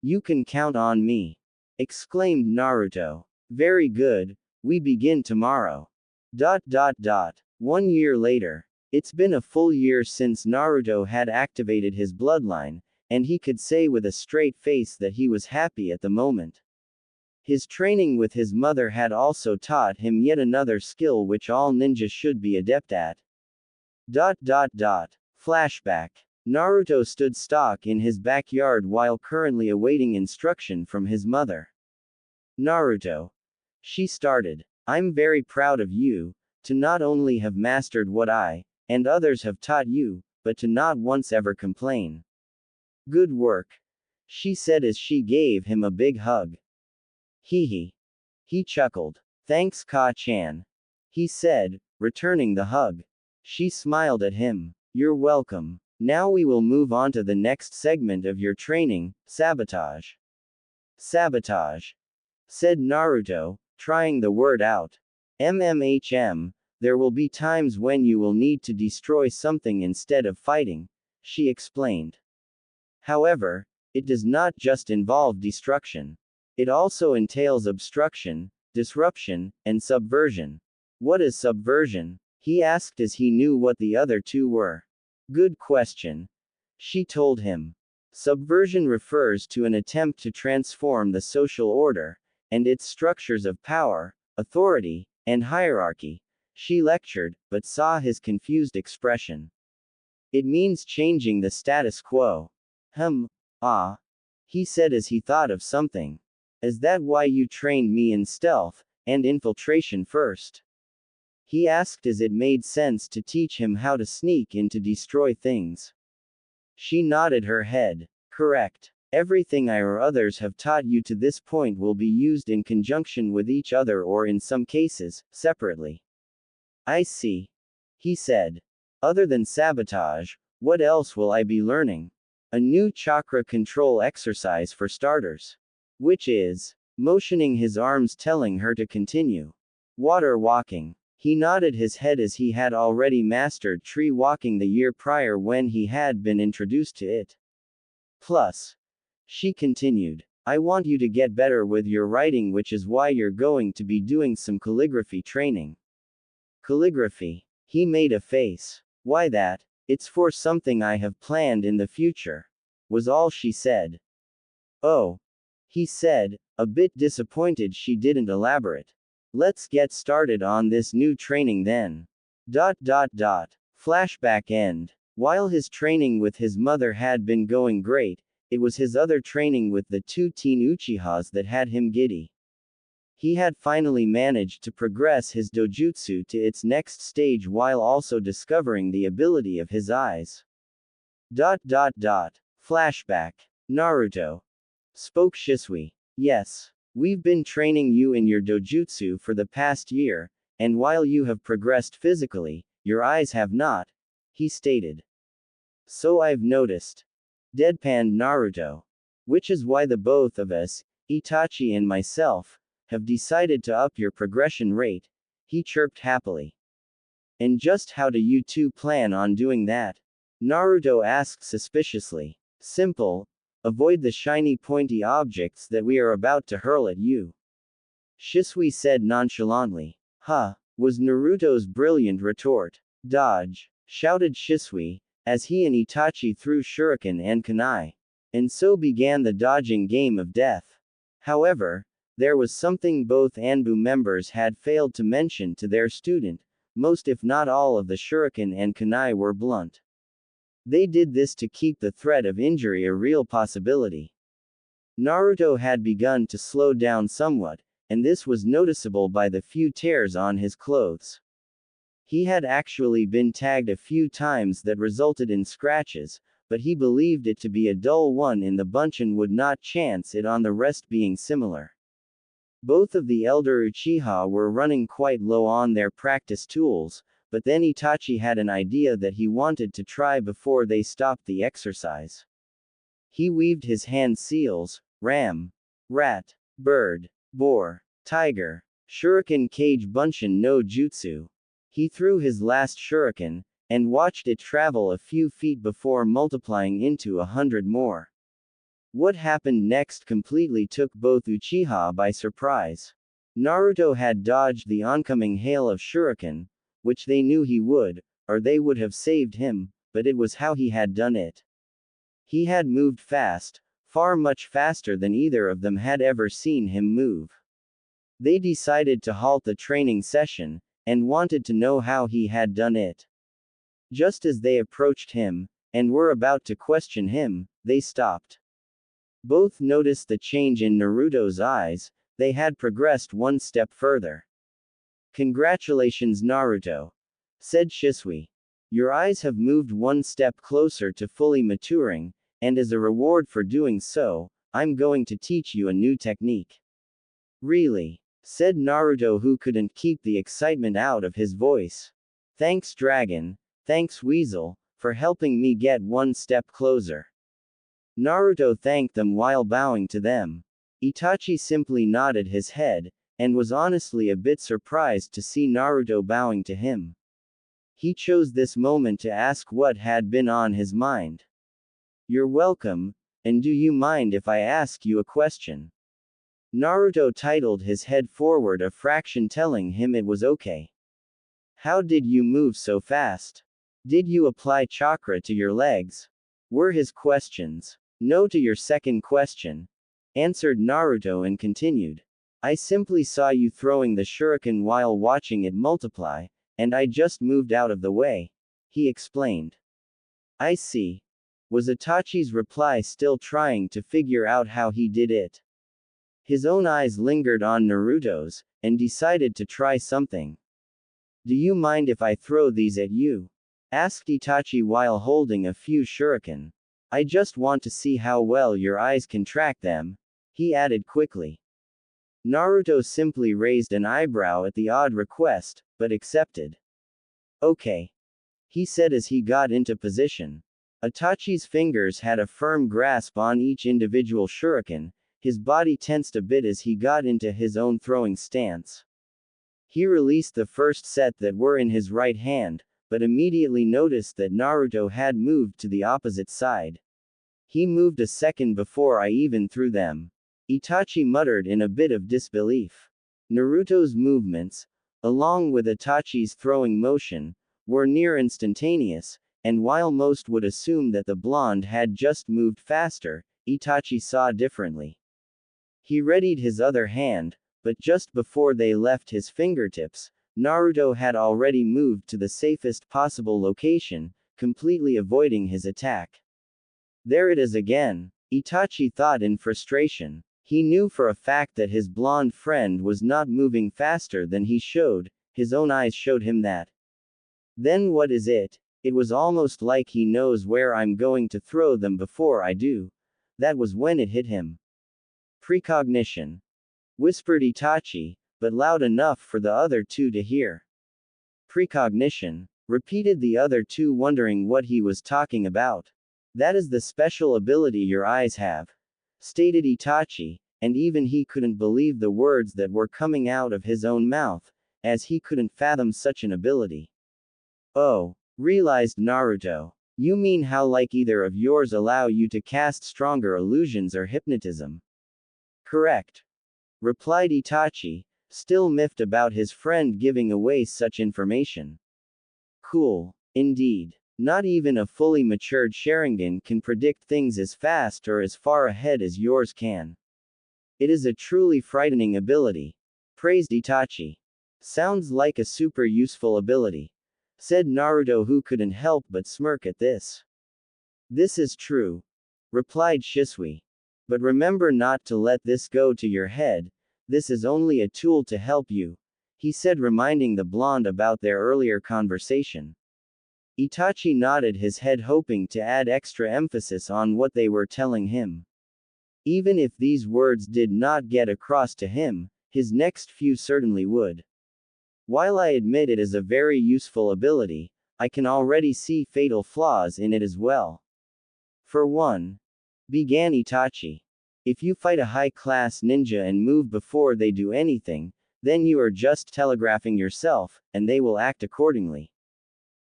You can count on me, exclaimed Naruto. Very good, we begin tomorrow. 1 year later. It's been a full year since Naruto had activated his bloodline, and he could say with a straight face that he was happy at the moment. His training with his mother had also taught him yet another skill which all ninjas should be adept at. Flashback. Naruto stood stock in his backyard while currently awaiting instruction from his mother. Naruto, she started, I'm very proud of you, to not only have mastered what I, and others have taught you, but to not once ever complain. Good work, she said as she gave him a big hug. Hee. He chuckled. Thanks, Ka-chan, he said, returning the hug. She smiled at him. You're welcome. Now we will move on to the next segment of your training, sabotage. Sabotage, said Naruto, trying the word out. There will be times when you will need to destroy something instead of fighting, she explained. However, it does not just involve destruction. It also entails obstruction, disruption, and subversion. What is subversion? He asked as he knew what the other two were. Good question. She told him. Subversion refers to an attempt to transform the social order, and its structures of power, authority, and hierarchy. She lectured, but saw his confused expression. It means changing the status quo. Ah. He said as he thought of something. Is that why you trained me in stealth, and infiltration first? He asked as it made sense to teach him how to sneak in to destroy things. She nodded her head. Correct. Everything I or others have taught you to this point will be used in conjunction with each other or in some cases, separately. I see. He said. Other than sabotage, what else will I be learning? A new chakra control exercise for starters. Which is, motioning his arms telling her to continue. Water walking. He nodded his head as he had already mastered tree walking the year prior when he had been introduced to it. Plus, she continued, I want you to get better with your writing, which is why you're going to be doing some calligraphy training. Calligraphy. He made a face. Why that? It's for something I have planned in the future. Was all she said. Oh. He said, a bit disappointed she didn't elaborate. Let's get started on this new training then. Flashback end. While his training with his mother had been going great, it was his other training with the two teen Uchihas that had him giddy. He had finally managed to progress his dojutsu to its next stage while also discovering the ability of his eyes. Flashback. Naruto. Spoke Shisui. Yes. We've been training you in your dojutsu for the past year, and while you have progressed physically, your eyes have not, he stated. So I've noticed. Deadpanned Naruto. Which is why the both of us, Itachi and myself, have decided to up your progression rate, he chirped happily. And just how do you two plan on doing that? Naruto asked suspiciously. Simple. Avoid the shiny pointy objects that we are about to hurl at you. Shisui said nonchalantly. Huh, was Naruto's brilliant retort. Dodge, shouted Shisui, as he and Itachi threw shuriken and kunai. And so began the dodging game of death. However, there was something both Anbu members had failed to mention to their student. Most if not all of the shuriken and kunai were blunt. They did this to keep the threat of injury a real possibility. Naruto had begun to slow down somewhat, and this was noticeable by the few tears on his clothes. He had actually been tagged a few times that resulted in scratches, but he believed it to be a dull one in the bunch and would not chance it on the rest being similar. Both of the elder Uchiha were running quite low on their practice tools, but then Itachi had an idea that he wanted to try before they stopped the exercise. He weaved his hand seals, ram, rat, bird, boar, tiger, shuriken cage bunshin no jutsu. He threw his last shuriken, and watched it travel a few feet before multiplying into 100 more. What happened next completely took both Uchiha by surprise. Naruto had dodged the oncoming hail of shuriken, which they knew he would, or they would have saved him, but it was how he had done it. He had moved fast, far much faster than either of them had ever seen him move. They decided to halt the training session, and wanted to know how he had done it. Just as they approached him, and were about to question him, they stopped. Both noticed the change in Naruto's eyes. They had progressed one step further. Congratulations Naruto, said Shisui. Your eyes have moved one step closer to fully maturing, and as a reward for doing so, I'm going to teach you a new technique. Really? Said Naruto, who couldn't keep the excitement out of his voice. Thanks Dragon, thanks Weasel, for helping me get one step closer. Naruto thanked them while bowing to them. Itachi simply nodded his head, and was honestly a bit surprised to see Naruto bowing to him. He chose this moment to ask what had been on his mind. You're welcome, and do you mind if I ask you a question? Naruto titled his head forward a fraction, telling him it was okay. How did you move so fast? Did you apply chakra to your legs? Were his questions. No to your second question, answered Naruto and continued. I simply saw you throwing the shuriken while watching it multiply, and I just moved out of the way, he explained. I see. Was Itachi's reply, still trying to figure out how he did it. His own eyes lingered on Naruto's, and decided to try something. Do you mind if I throw these at you? Asked Itachi while holding a few shuriken. I just want to see how well your eyes can track them, he added quickly. Naruto simply raised an eyebrow at the odd request, but accepted. Okay, he said as he got into position. Itachi's fingers had a firm grasp on each individual shuriken, his body tensed a bit as he got into his own throwing stance. He released the first set that were in his right hand, but immediately noticed that Naruto had moved to the opposite side. He moved a second before I even threw them. Itachi muttered in a bit of disbelief. Naruto's movements, along with Itachi's throwing motion, were near instantaneous, and while most would assume that the blonde had just moved faster, Itachi saw differently. He readied his other hand, but just before they left his fingertips, Naruto had already moved to the safest possible location, completely avoiding his attack. There it is again, Itachi thought in frustration. He knew for a fact that his blonde friend was not moving faster than he showed, his own eyes showed him that. Then what is it? It was almost like he knows where I'm going to throw them before I do. That was when it hit him. Precognition, whispered Itachi, but loud enough for the other two to hear. Precognition, repeated the other two, wondering what he was talking about. That is the special ability your eyes have, stated Itachi, and even he couldn't believe the words that were coming out of his own mouth, as he couldn't fathom such an ability. Oh, realized Naruto. You mean how like either of yours allow you to cast stronger illusions or hypnotism? Correct, replied Itachi, still miffed about his friend giving away such information. Cool, indeed. Not even a fully matured Sharingan can predict things as fast or as far ahead as yours can. It is a truly frightening ability, praised Itachi. Sounds like a super useful ability, said Naruto, who couldn't help but smirk at this. This is true, replied Shisui. But remember not to let this go to your head, this is only a tool to help you, he said, reminding the blonde about their earlier conversation. Itachi nodded his head, hoping to add extra emphasis on what they were telling him. Even if these words did not get across to him, his next few certainly would. While I admit it is a very useful ability, I can already see fatal flaws in it as well. For one, began Itachi. If you fight a high-class ninja and move before they do anything, then you are just telegraphing yourself, and they will act accordingly.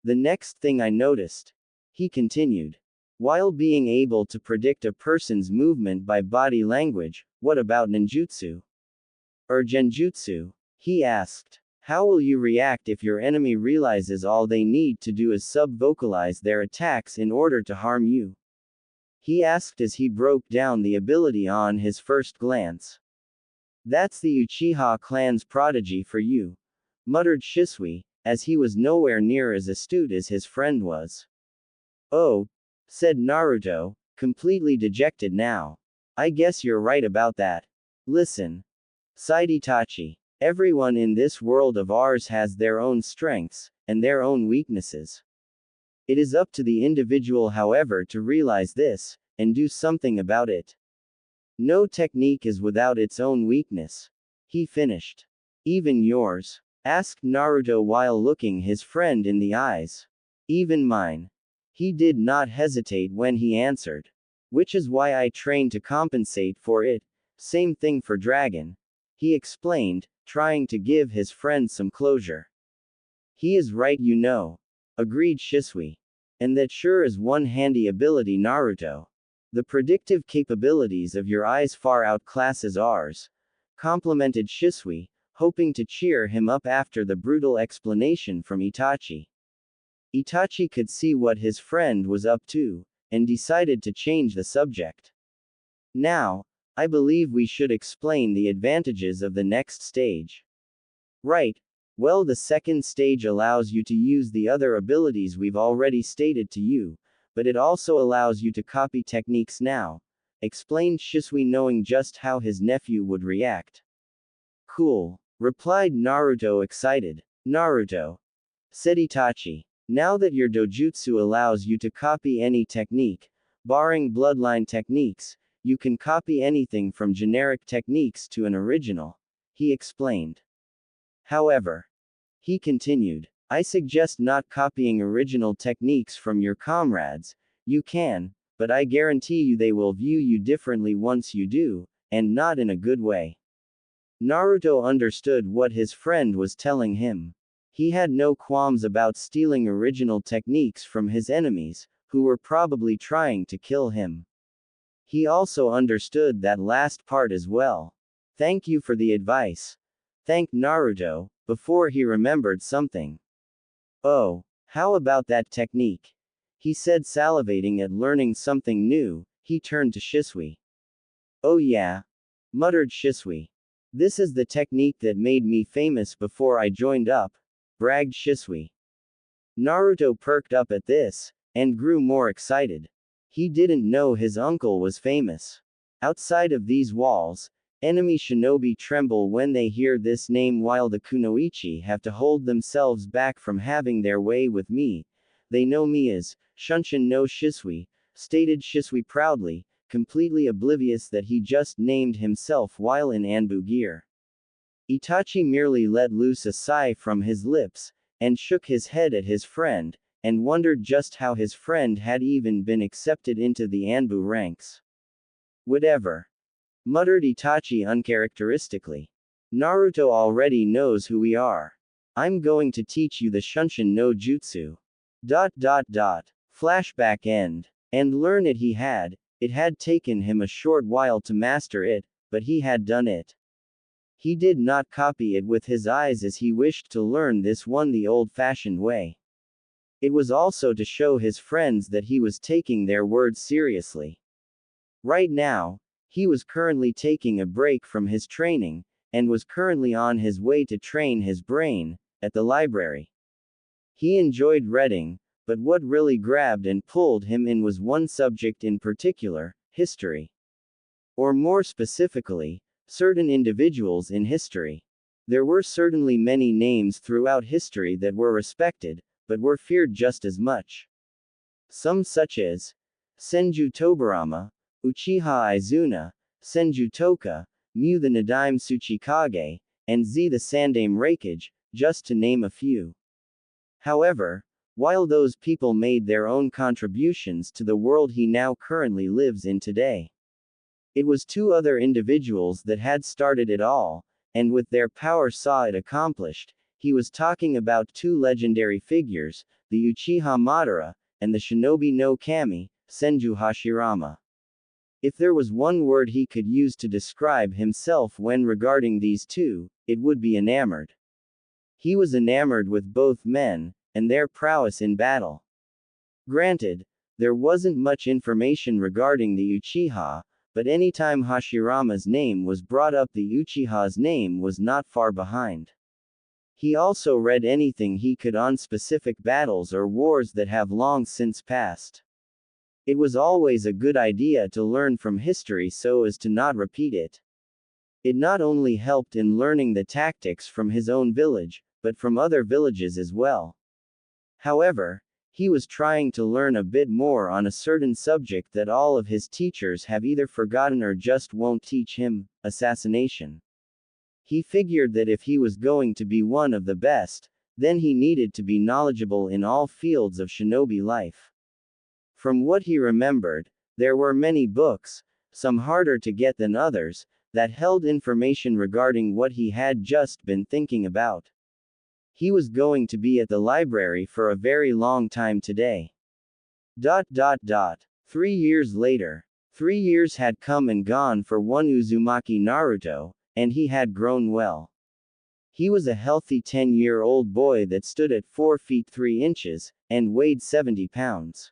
The next thing I noticed, he continued. While being able to predict a person's movement by body language, what about ninjutsu? Or genjutsu? He asked. How will you react if your enemy realizes all they need to do is sub-vocalize their attacks in order to harm you? He asked as he broke down the ability on his first glance. That's the Uchiha clan's prodigy for you, muttered Shisui, as he was nowhere near as astute as his friend was. Oh, said Naruto, completely dejected now. I guess you're right about that. Listen, sighed Itachi. Everyone in this world of ours has their own strengths, and their own weaknesses. It is up to the individual, however, to realize this, and do something about it. No technique is without its own weakness. He finished. Even yours? Asked Naruto while looking his friend in the eyes. Even mine. He did not hesitate when he answered. Which is why I train to compensate for it, same thing for Dragon. He explained, trying to give his friend some closure. He is right, you know, agreed Shisui. And that sure is one handy ability, Naruto. The predictive capabilities of your eyes far outclasses ours, complimented Shisui, hoping to cheer him up after the brutal explanation from Itachi. Itachi could see what his friend was up to, and decided to change the subject. Now, I believe we should explain the advantages of the next stage. Right. Well, the second stage allows you to use the other abilities we've already stated to you, but it also allows you to copy techniques now, explained Shisui, knowing just how his nephew would react. Cool, replied Naruto, excited. Naruto, said Itachi, now that your dojutsu allows you to copy any technique, barring bloodline techniques, you can copy anything from generic techniques to an original, he explained. However, he continued, I suggest not copying original techniques from your comrades. You can, but I guarantee you they will view you differently once you do, and not in a good way. Naruto understood what his friend was telling him. He had no qualms about stealing original techniques from his enemies, who were probably trying to kill him. He also understood that last part as well. Thank you for the advice, thanked Naruto, before he remembered something. Oh, how about that technique? He said, salivating at learning something new. He turned to Shisui. Oh yeah, muttered Shisui. This is the technique that made me famous before I joined up, bragged Shisui. Naruto perked up at this, and grew more excited. He didn't know his uncle was famous. Outside of these walls, enemy shinobi tremble when they hear this name, while the kunoichi have to hold themselves back from having their way with me. They know me as Shunshin no Shisui, stated Shisui proudly, completely oblivious that he just named himself while in Anbu gear. Itachi merely let loose a sigh from his lips, and shook his head at his friend, and wondered just how his friend had even been accepted into the Anbu ranks. Whatever, muttered Itachi uncharacteristically. Naruto already knows who we are. I'm going to teach you the Shunshin no Jutsu. Flashback end. And learn it. It had taken him a short while to master it, but he had done it. He did not copy it with his eyes as he wished to learn this one the old-fashioned way. It was also to show his friends that he was taking their words seriously. Right now, he was currently taking a break from his training, and was currently on his way to train his brain, at the library. He enjoyed reading, but what really grabbed and pulled him in was one subject in particular, history. Or more specifically, certain individuals in history. There were certainly many names throughout history that were respected, but were feared just as much. Some such as Senju Tobirama, Uchiha Izuna, Senju Toka, Mu the Nadaime Tsuchikage, and Z the Sandaime Raikage, just to name a few. However, while those people made their own contributions to the world he now currently lives in today, it was two other individuals that had started it all, and with their power saw it accomplished. He was talking about two legendary figures, the Uchiha Madara, and the Shinobi no Kami, Senju Hashirama. If there was one word he could use to describe himself when regarding these two, it would be enamored. He was enamored with both men, and their prowess in battle. Granted, there wasn't much information regarding the Uchiha, but anytime Hashirama's name was brought up, the Uchiha's name was not far behind. He also read anything he could on specific battles or wars that have long since passed. It was always a good idea to learn from history so as to not repeat it. It not only helped in learning the tactics from his own village, but from other villages as well. However, he was trying to learn a bit more on a certain subject that all of his teachers have either forgotten or just won't teach him, assassination. He figured that if he was going to be one of the best, then he needed to be knowledgeable in all fields of shinobi life. From what he remembered, there were many books, some harder to get than others, that held information regarding what he had just been thinking about. He was going to be at the library for a very long time today. 3 years later. 3 years had come and gone for one Uzumaki Naruto, and he had grown well. He was a healthy 10-year-old boy that stood at 4 feet 3 inches, and weighed 70 pounds.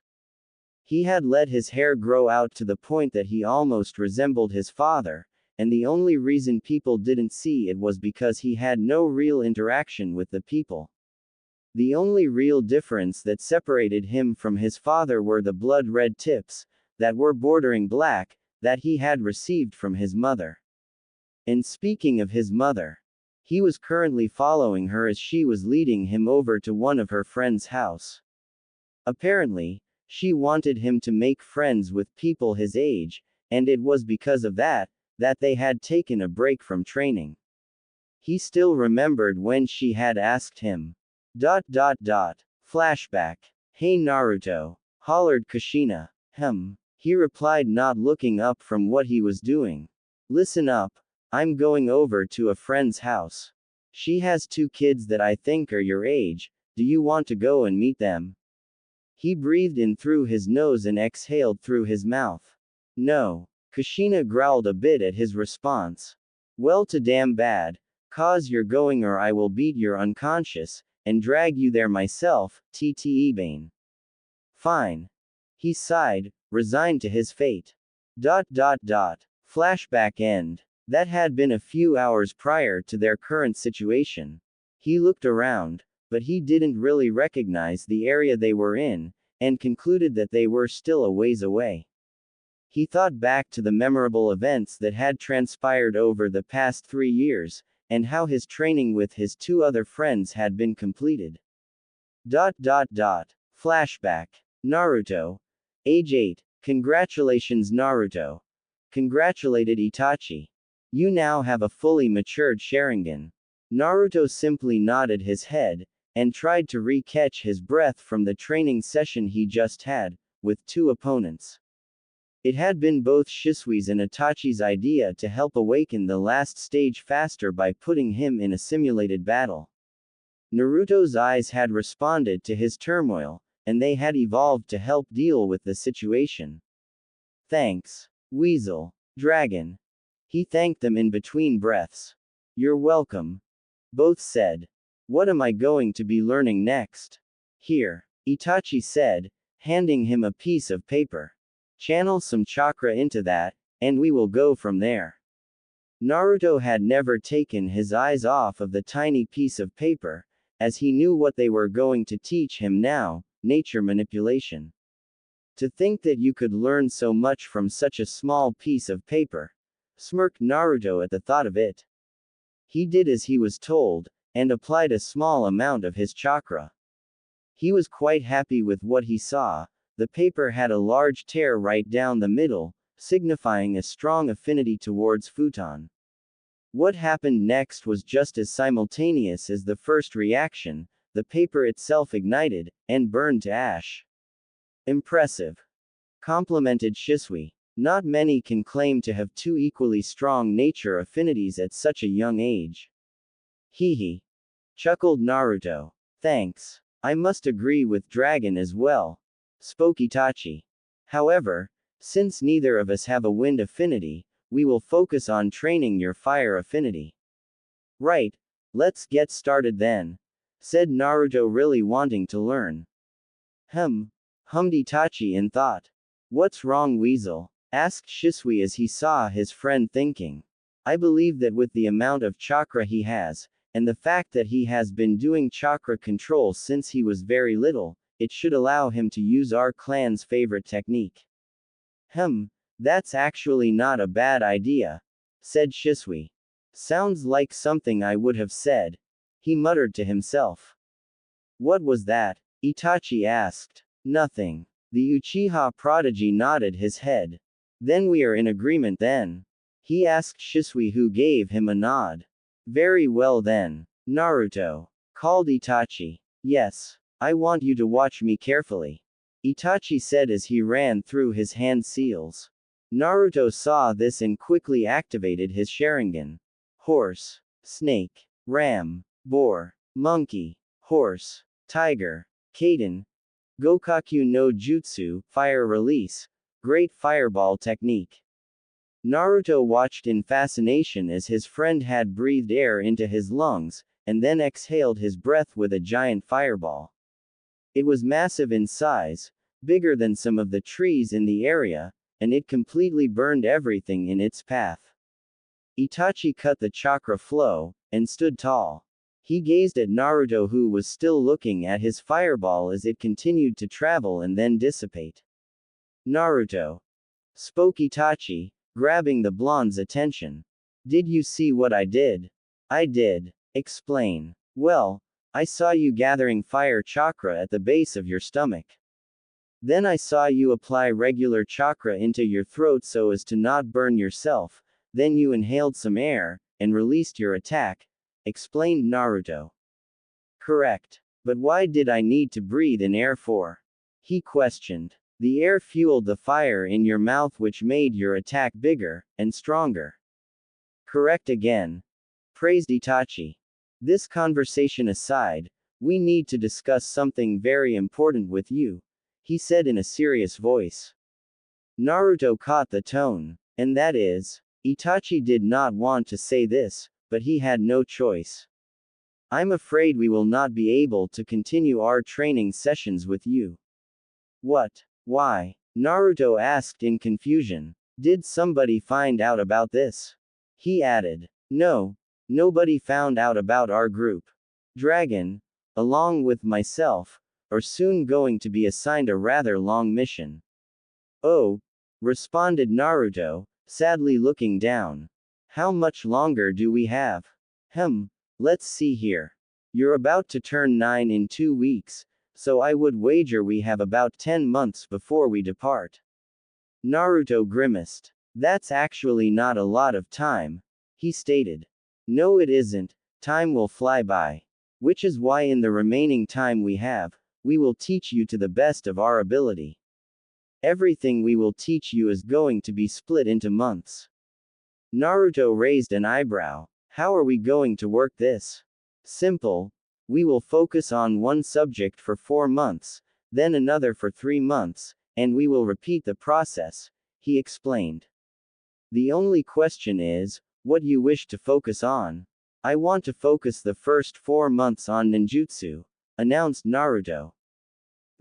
He had let his hair grow out to the point that he almost resembled his father, and the only reason people didn't see it was because he had no real interaction with the people. The only real difference that separated him from his father were the blood-red tips, that were bordering black, that he had received from his mother. And speaking of his mother, he was currently following her as she was leading him over to one of her friend's house. Apparently, she wanted him to make friends with people his age, and it was because of that they had taken a break from training. He still remembered when she had asked him. Flashback. "Hey Naruto," hollered Kushina. He replied, not looking up from what he was doing. "Listen up. I'm going over to a friend's house. She has 2 kids that I think are your age. Do you want to go and meet them?" He breathed in through his nose and exhaled through his mouth. "No." Kushina growled a bit at his response. "Well, too damn bad. 'Cause you're going or I will beat your unconscious, and drag you there myself, Bane." "Fine." He sighed, resigned to his fate. Flashback end. That had been a few hours prior to their current situation. He looked around, but he didn't really recognize the area they were in, and concluded that they were still a ways away. He thought back to the memorable events that had transpired over the past 3 years, and how his training with his 2 other friends had been completed. Flashback. Naruto. Age 8. "Congratulations Naruto." Congratulated Itachi. "You now have a fully matured Sharingan." Naruto simply nodded his head, and tried to re-catch his breath from the training session he just had, with 2 opponents. It had been both Shisui's and Itachi's idea to help awaken the last stage faster by putting him in a simulated battle. Naruto's eyes had responded to his turmoil, and they had evolved to help deal with the situation. "Thanks, Weasel. Dragon." He thanked them in between breaths. "You're welcome," both said. "What am I going to be learning next?" "Here," Itachi said, handing him a piece of paper. "Channel some chakra into that, and we will go from there." Naruto had never taken his eyes off of the tiny piece of paper, as he knew what they were going to teach him now, nature manipulation. "To think that you could learn so much from such a small piece of paper," smirked Naruto at the thought of it. He did as he was told, and applied a small amount of his chakra. He was quite happy with what he saw. The paper had a large tear right down the middle, signifying a strong affinity towards futon. What happened next was just as simultaneous as the first reaction. The paper itself ignited, and burned to ash. "Impressive," complimented Shisui. "Not many can claim to have 2 equally strong nature affinities at such a young age." "Hee," chuckled Naruto. "Thanks. I must agree with Dragon as well," spoke Itachi. "However, since neither of us have a wind affinity, we will focus on training your fire affinity." "Right. Let's get started then," said Naruto, really wanting to learn. Hummed Itachi in thought. "What's wrong, Weasel?" asked Shisui as he saw his friend thinking. "I believe that with the amount of chakra he has, and the fact that he has been doing chakra control since he was very little, it should allow him to use our clan's favorite technique." That's actually not a bad idea," said Shisui. "Sounds like something I would have said," he muttered to himself. "What was that?" Itachi asked. "Nothing." The Uchiha prodigy nodded his head. "Then we are in agreement then?" he asked Shisui, who gave him a nod. "Very well then, Naruto," called Itachi. "Yes. I want you to watch me carefully," Itachi said as he ran through his hand seals. Naruto saw this and quickly activated his Sharingan. Horse, snake, ram, boar, monkey, horse, tiger, Kaden, Gokaku no Jutsu, fire release, great fireball technique. Naruto watched in fascination as his friend had breathed air into his lungs, and then exhaled his breath with a giant fireball. It was massive in size, bigger than some of the trees in the area, and it completely burned everything in its path. Itachi cut the chakra flow, and stood tall. He gazed at Naruto, who was still looking at his fireball as it continued to travel and then dissipate. Naruto, spoke Itachi, grabbing the blonde's attention. Did you see what I did? I did. Explain. Well, I saw you gathering fire chakra at the base of your stomach. Then I saw you apply regular chakra into your throat so as to not burn yourself, then you inhaled some air, and released your attack, explained Naruto. Correct. But why did I need to breathe in air for? He questioned. The air fueled the fire in your mouth, which made your attack bigger and stronger. Correct again. Praised Itachi. This conversation aside, we need to discuss something very important with you, he said in a serious voice. Naruto caught the tone, and that is, Itachi did not want to say this, but he had no choice. I'm afraid we will not be able to continue our training sessions with you. What? Why? Naruto asked in confusion. Did somebody find out about this? He added. No, nobody found out about our group. Dragon, along with myself, are soon going to be assigned a rather long mission. Oh, responded Naruto, sadly looking down. How much longer do we have? Let's see here. You're about to turn 9 in 2 weeks, so I would wager we have about 10 months before we depart. Naruto grimaced. That's actually not a lot of time, he stated. No, it isn't. Time will fly by. Which is why in the remaining time we have, we will teach you to the best of our ability. Everything we will teach you is going to be split into months. Naruto raised an eyebrow. How are we going to work this? Simple. We will focus on one subject for 4 months, then another for 3 months, and we will repeat the process, he explained. The only question is, what you wish to focus on? I want to focus the first 4 months on ninjutsu, announced Naruto.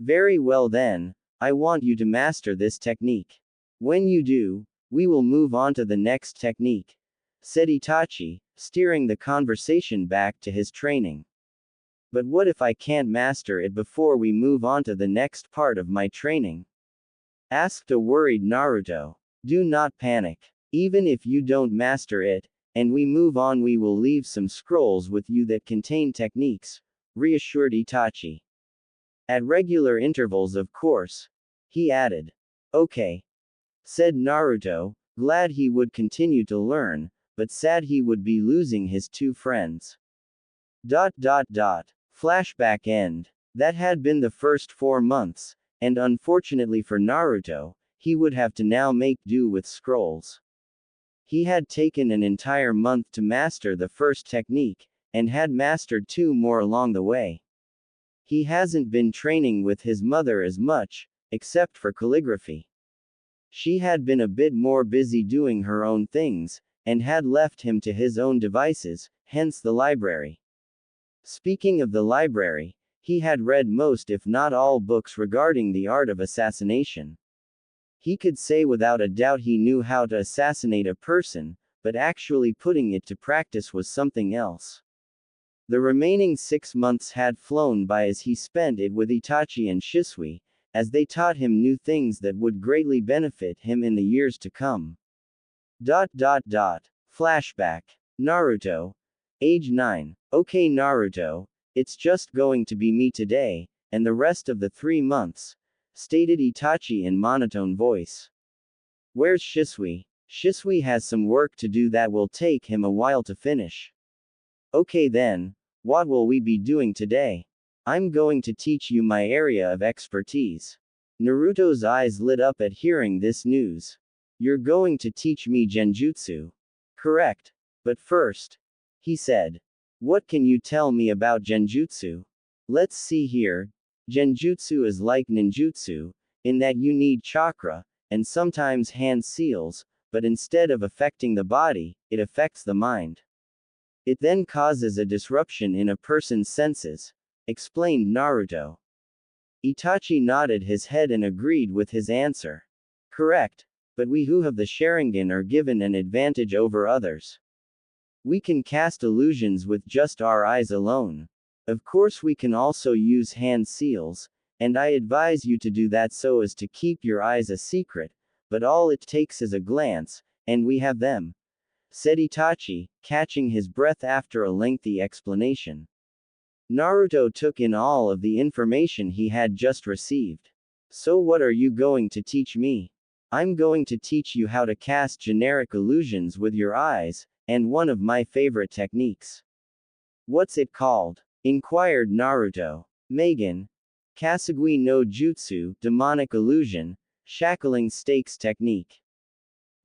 Very well then, I want you to master this technique. When you do, we will move on to the next technique, said Itachi, steering the conversation back to his training. But what if I can't master it before we move on to the next part of my training? Asked a worried Naruto. Do not panic. Even if you don't master it, and we move on, we will leave some scrolls with you that contain techniques, reassured Itachi. At regular intervals, of course, he added. Okay, said Naruto, glad he would continue to learn, but sad he would be losing his 2 friends. Flashback end. That had been the first 4 months, and unfortunately for Naruto, he would have to now make do with scrolls. He had taken an entire month to master the first technique, and had mastered 2 more along the way. He hasn't been training with his mother as much, except for calligraphy. She had been a bit more busy doing her own things, and had left him to his own devices, hence the library. Speaking of the library, he had read most if not all books regarding the art of assassination. He could say without a doubt he knew how to assassinate a person, but actually putting it to practice was something else. The remaining 6 months had flown by as he spent it with Itachi and Shisui, as they taught him new things that would greatly benefit him in the years to come. Flashback. Naruto. Age 9. Okay Naruto, it's just going to be me today, and the rest of the 3 months, stated Itachi in monotone voice. Where's Shisui? Shisui has some work to do that will take him a while to finish. Okay then, what will we be doing today? I'm going to teach you my area of expertise. Naruto's eyes lit up at hearing this news. You're going to teach me genjutsu. Correct. But first, he said. What can you tell me about genjutsu? Let's see here. Genjutsu is like ninjutsu, in that you need chakra, and sometimes hand seals, but instead of affecting the body, it affects the mind. It then causes a disruption in a person's senses, explained Naruto. Itachi nodded his head and agreed with his answer. Correct. But we who have the Sharingan are given an advantage over others. We can cast illusions with just our eyes alone. Of course, we can also use hand seals, and I advise you to do that so as to keep your eyes a secret, but all it takes is a glance, and we have them, said Itachi, catching his breath after a lengthy explanation. Naruto took in all of the information he had just received. So what are you going to teach me? I'm going to teach you how to cast generic illusions with your eyes, and one of my favorite techniques. What's it called? Inquired Naruto. Megan. Kasugui no Jutsu, demonic illusion, shackling stakes technique.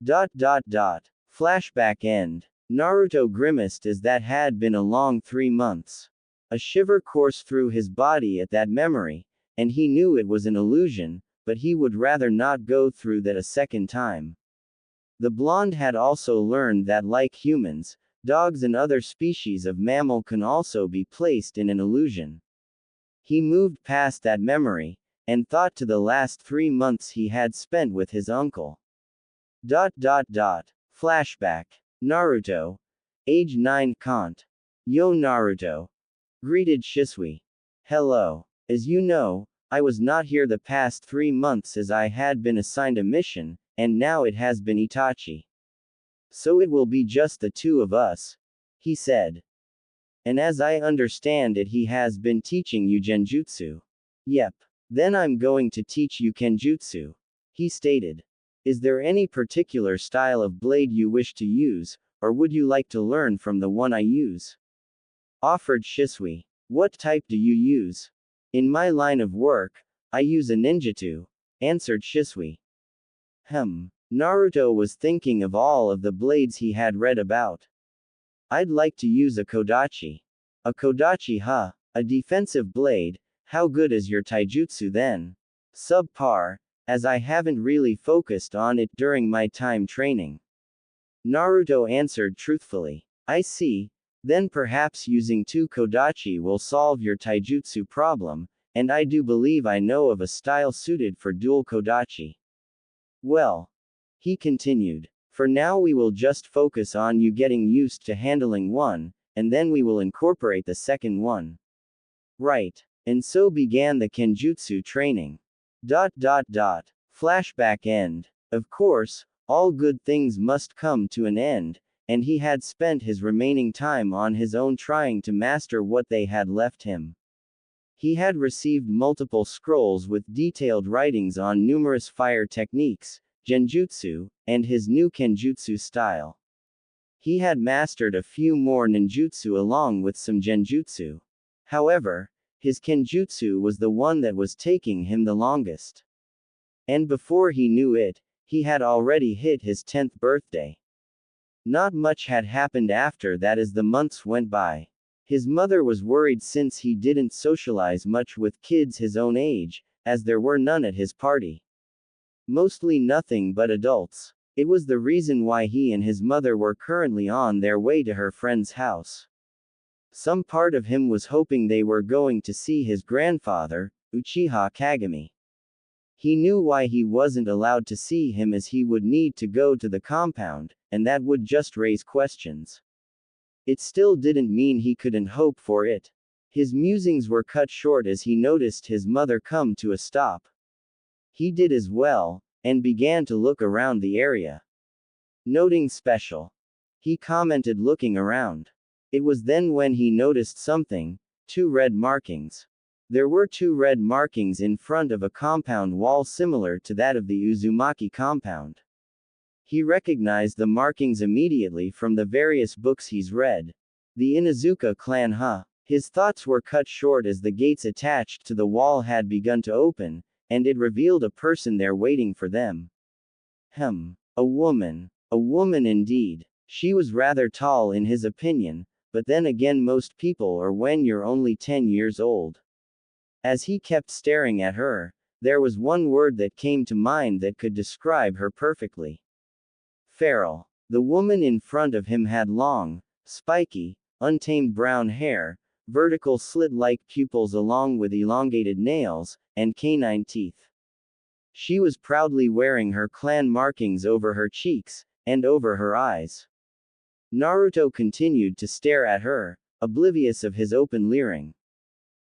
Flashback end. Naruto grimaced as that had been a long 3 months. A shiver coursed through his body at that memory, and he knew it was an illusion, but he would rather not go through that a second time. The blonde had also learned that like humans, dogs and other species of mammal can also be placed in an illusion. He moved past that memory, and thought to the last 3 months he had spent with his uncle. Flashback. Naruto. Age 9 Kant. Yo Naruto. Greeted Shisui. Hello. As you know, I was not here the past 3 months as I had been assigned a mission, and now it has been Itachi. So it will be just the two of us, he said. And as I understand it, he has been teaching you genjutsu. Yep. Then I'm going to teach you kenjutsu, he stated. Is there any particular style of blade you wish to use, or would you like to learn from the one I use? Offered Shisui. What type do you use? In my line of work, I use a ninjutsu, answered Shisui. Naruto was thinking of all of the blades he had read about. I'd like to use a kodachi. A kodachi, huh? A defensive blade. How good is your taijutsu then? Subpar, as I haven't really focused on it during my time training. Naruto answered truthfully. I see. Then perhaps using 2 kodachi will solve your taijutsu problem, and I do believe I know of a style suited for dual kodachi. Well, he continued, for now we will just focus on you getting used to handling one, and then we will incorporate the second one. Right. And so began the kenjutsu training. Flashback end. Of course, all good things must come to an end, and he had spent his remaining time on his own trying to master what they had left him. He had received multiple scrolls with detailed writings on numerous fire techniques, genjutsu, and his new kenjutsu style. He had mastered a few more ninjutsu along with some genjutsu. However, his kenjutsu was the one that was taking him the longest. And before he knew it, he had already hit his 10th birthday. Not much had happened after that as the months went by. His mother was worried since he didn't socialize much with kids his own age, as there were none at his party. Mostly nothing but adults. It was the reason why he and his mother were currently on their way to her friend's house. Some part of him was hoping they were going to see his grandfather, Uchiha Kagami. He knew why he wasn't allowed to see him, as he would need to go to the compound, and that would just raise questions. It still didn't mean he couldn't hope for it. His musings were cut short as he noticed his mother come to a stop. He did as well, and began to look around the area. Noting special. He commented, looking around. It was then when he noticed something, 2 red markings. There were 2 red markings in front of a compound wall similar to that of the Uzumaki compound. He recognized the markings immediately from the various books he's read. The Inuzuka clan, huh? His thoughts were cut short as the gates attached to the wall had begun to open, and it revealed a person there waiting for them. A woman. A woman indeed. She was rather tall in his opinion, but then again most people are when you're only 10 years old. As he kept staring at her, there was one word that came to mind that could describe her perfectly. Feral. The woman in front of him had long, spiky, untamed brown hair, vertical slit-like pupils along with elongated nails, and canine teeth. She was proudly wearing her clan markings over her cheeks, and over her eyes. Naruto continued to stare at her, oblivious of his open leering.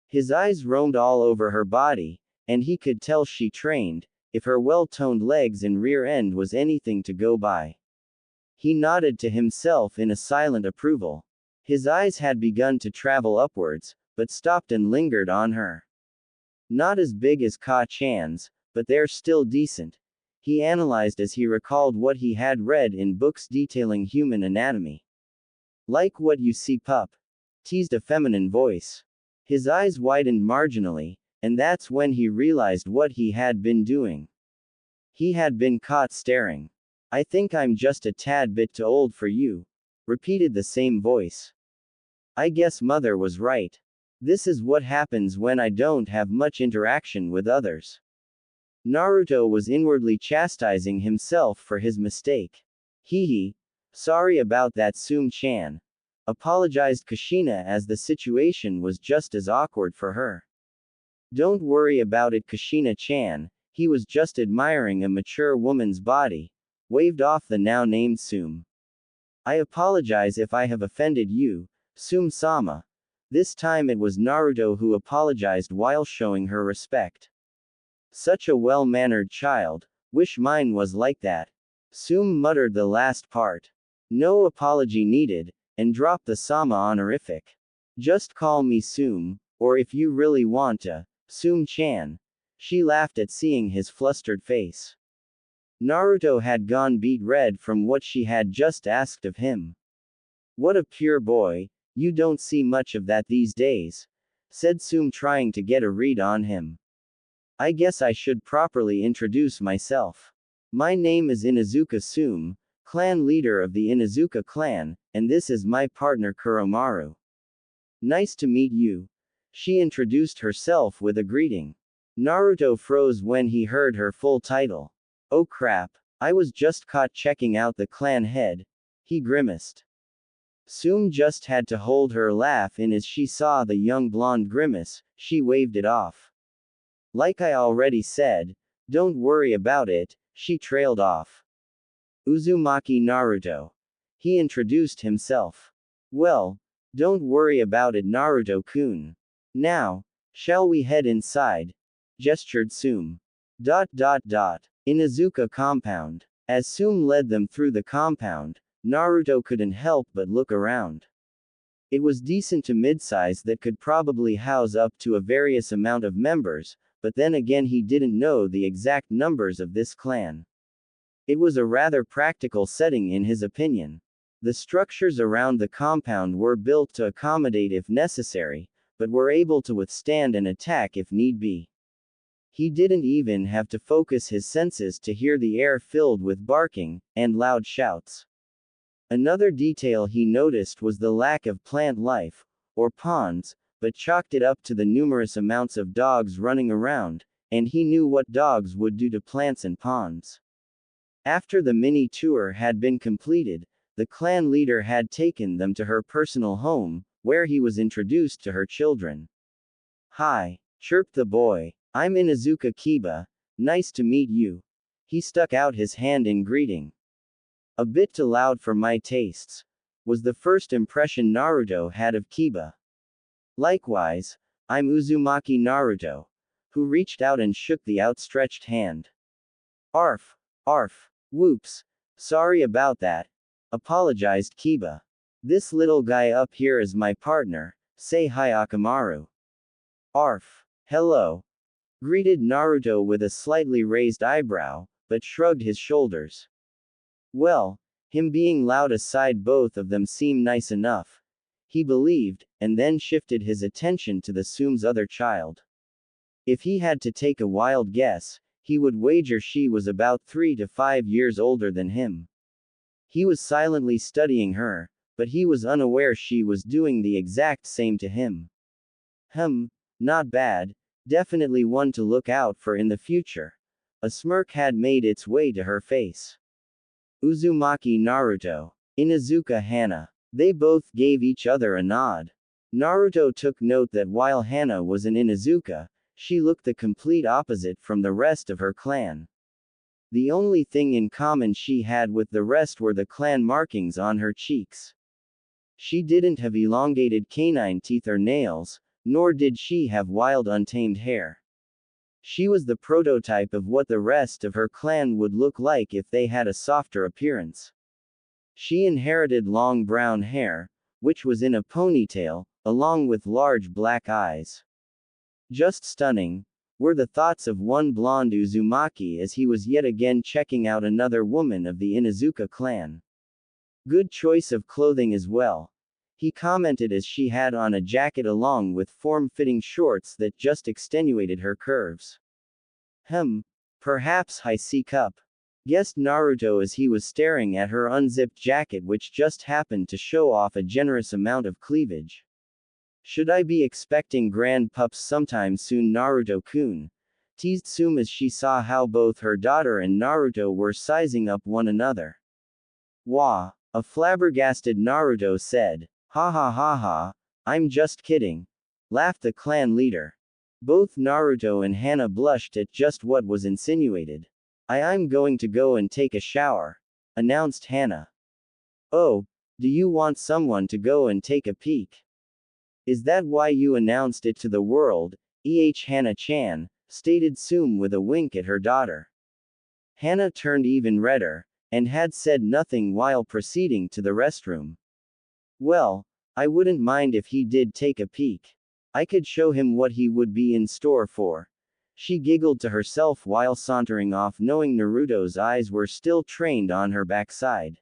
His eyes roamed all over her body, and he could tell she trained, if her well-toned legs and rear end was anything to go by. He nodded to himself in a silent approval. His eyes had begun to travel upwards, but stopped and lingered on her. Not as big as Ka-chan's, but they're still decent, he analyzed as he recalled what he had read in books detailing human anatomy. Like what you see, pup? Teased a feminine voice. His eyes widened marginally, and that's when he realized what he had been doing. He had been caught staring. I think I'm just a tad bit too old for you, repeated the same voice. I guess mother was right. This is what happens when I don't have much interaction with others. Naruto was inwardly chastising himself for his mistake. Hee. Sorry about that, Sum-chan. Apologized Kushina as the situation was just as awkward for her. Don't worry about it, Kushina-chan, he was just admiring a mature woman's body, waved off the now named Sum. I apologize if I have offended you, Sum-sama. This time it was Naruto who apologized while showing her respect. Such a well-mannered child, wish mine was like that. Sum muttered the last part. No apology needed, and dropped the sama honorific. Just call me Sum, or if you really want to, Sum-chan. She laughed at seeing his flustered face. Naruto had gone beet red from what she had just asked of him. What a pure boy, you don't see much of that these days, said Sum, trying to get a read on him. I guess I should properly introduce myself. My name is Inuzuka Sum, clan leader of the Inuzuka clan, and this is my partner Kuromaru. Nice to meet you. She introduced herself with a greeting. Naruto froze when he heard her full title. Oh crap, I was just caught checking out the clan head. He grimaced. Sum just had to hold her laugh in as she saw the young blonde grimace, she waved it off. Like I already said, don't worry about it, she trailed off. Uzumaki Naruto. He introduced himself. Well, don't worry about it, Naruto-kun. Now, shall we head inside? Gestured Sum. Inuzuka compound. As Sum led them through the compound, Naruto couldn't help but look around. It was decent to midsize that could probably house up to a various amount of members, but then again he didn't know the exact numbers of this clan. It was a rather practical setting in his opinion. The structures around the compound were built to accommodate if necessary, but were able to withstand an attack if need be. He didn't even have to focus his senses to hear the air filled with barking and loud shouts. Another detail he noticed was the lack of plant life, or ponds, but chalked it up to the numerous amounts of dogs running around, and he knew what dogs would do to plants and ponds. After the mini-tour had been completed, the clan leader had taken them to her personal home, where he was introduced to her children. Hi, chirped the boy. I'm Inuzuka Kiba. Nice to meet you. He stuck out his hand in greeting. A bit too loud for my tastes, was the first impression Naruto had of Kiba. Likewise, I'm Uzumaki Naruto, who reached out and shook the outstretched hand. Arf, arf, whoops, sorry about that, apologized Kiba. This little guy up here is my partner, say hi Akamaru. Arf, hello, greeted Naruto with a slightly raised eyebrow, but shrugged his shoulders. Well, him being loud aside, both of them seem nice enough, he believed, and then shifted his attention to the Sum's other child. If he had to take a wild guess, he would wager she was about 3 to 5 years older than him. He was silently studying her, but he was unaware she was doing the exact same to him. Not bad, definitely one to look out for in the future. A smirk had made its way to her face. Uzumaki Naruto. Inuzuka Hana. They both gave each other a nod. Naruto took note that while Hana was an Inuzuka, she looked the complete opposite from the rest of her clan. The only thing in common she had with the rest were the clan markings on her cheeks. She didn't have elongated canine teeth or nails, nor did she have wild untamed hair. She was the prototype of what the rest of her clan would look like if they had a softer appearance. She inherited long brown hair, which was in a ponytail, along with large black eyes. Just stunning, were the thoughts of one blonde Uzumaki as he was yet again checking out another woman of the Inuzuka clan. Good choice of clothing as well, he commented as she had on a jacket along with form-fitting shorts that just extenuated her curves. Perhaps high C cup, guessed Naruto as he was staring at her unzipped jacket which just happened to show off a generous amount of cleavage. Should I be expecting grand pups sometime soon, Naruto-kun? Teased Sum as she saw how both her daughter and Naruto were sizing up one another. Wah! A flabbergasted Naruto said. Ha ha ha ha, I'm just kidding, laughed the clan leader. Both Naruto and Hana blushed at just what was insinuated. I'm going to go and take a shower, announced Hana. Oh, do you want someone to go and take a peek? Is that why you announced it to the world? Hana-chan, stated Sum with a wink at her daughter. Hana turned even redder, and had said nothing while proceeding to the restroom. Well, I wouldn't mind if he did take a peek. I could show him what he would be in store for. She giggled to herself while sauntering off, knowing Naruto's eyes were still trained on her backside.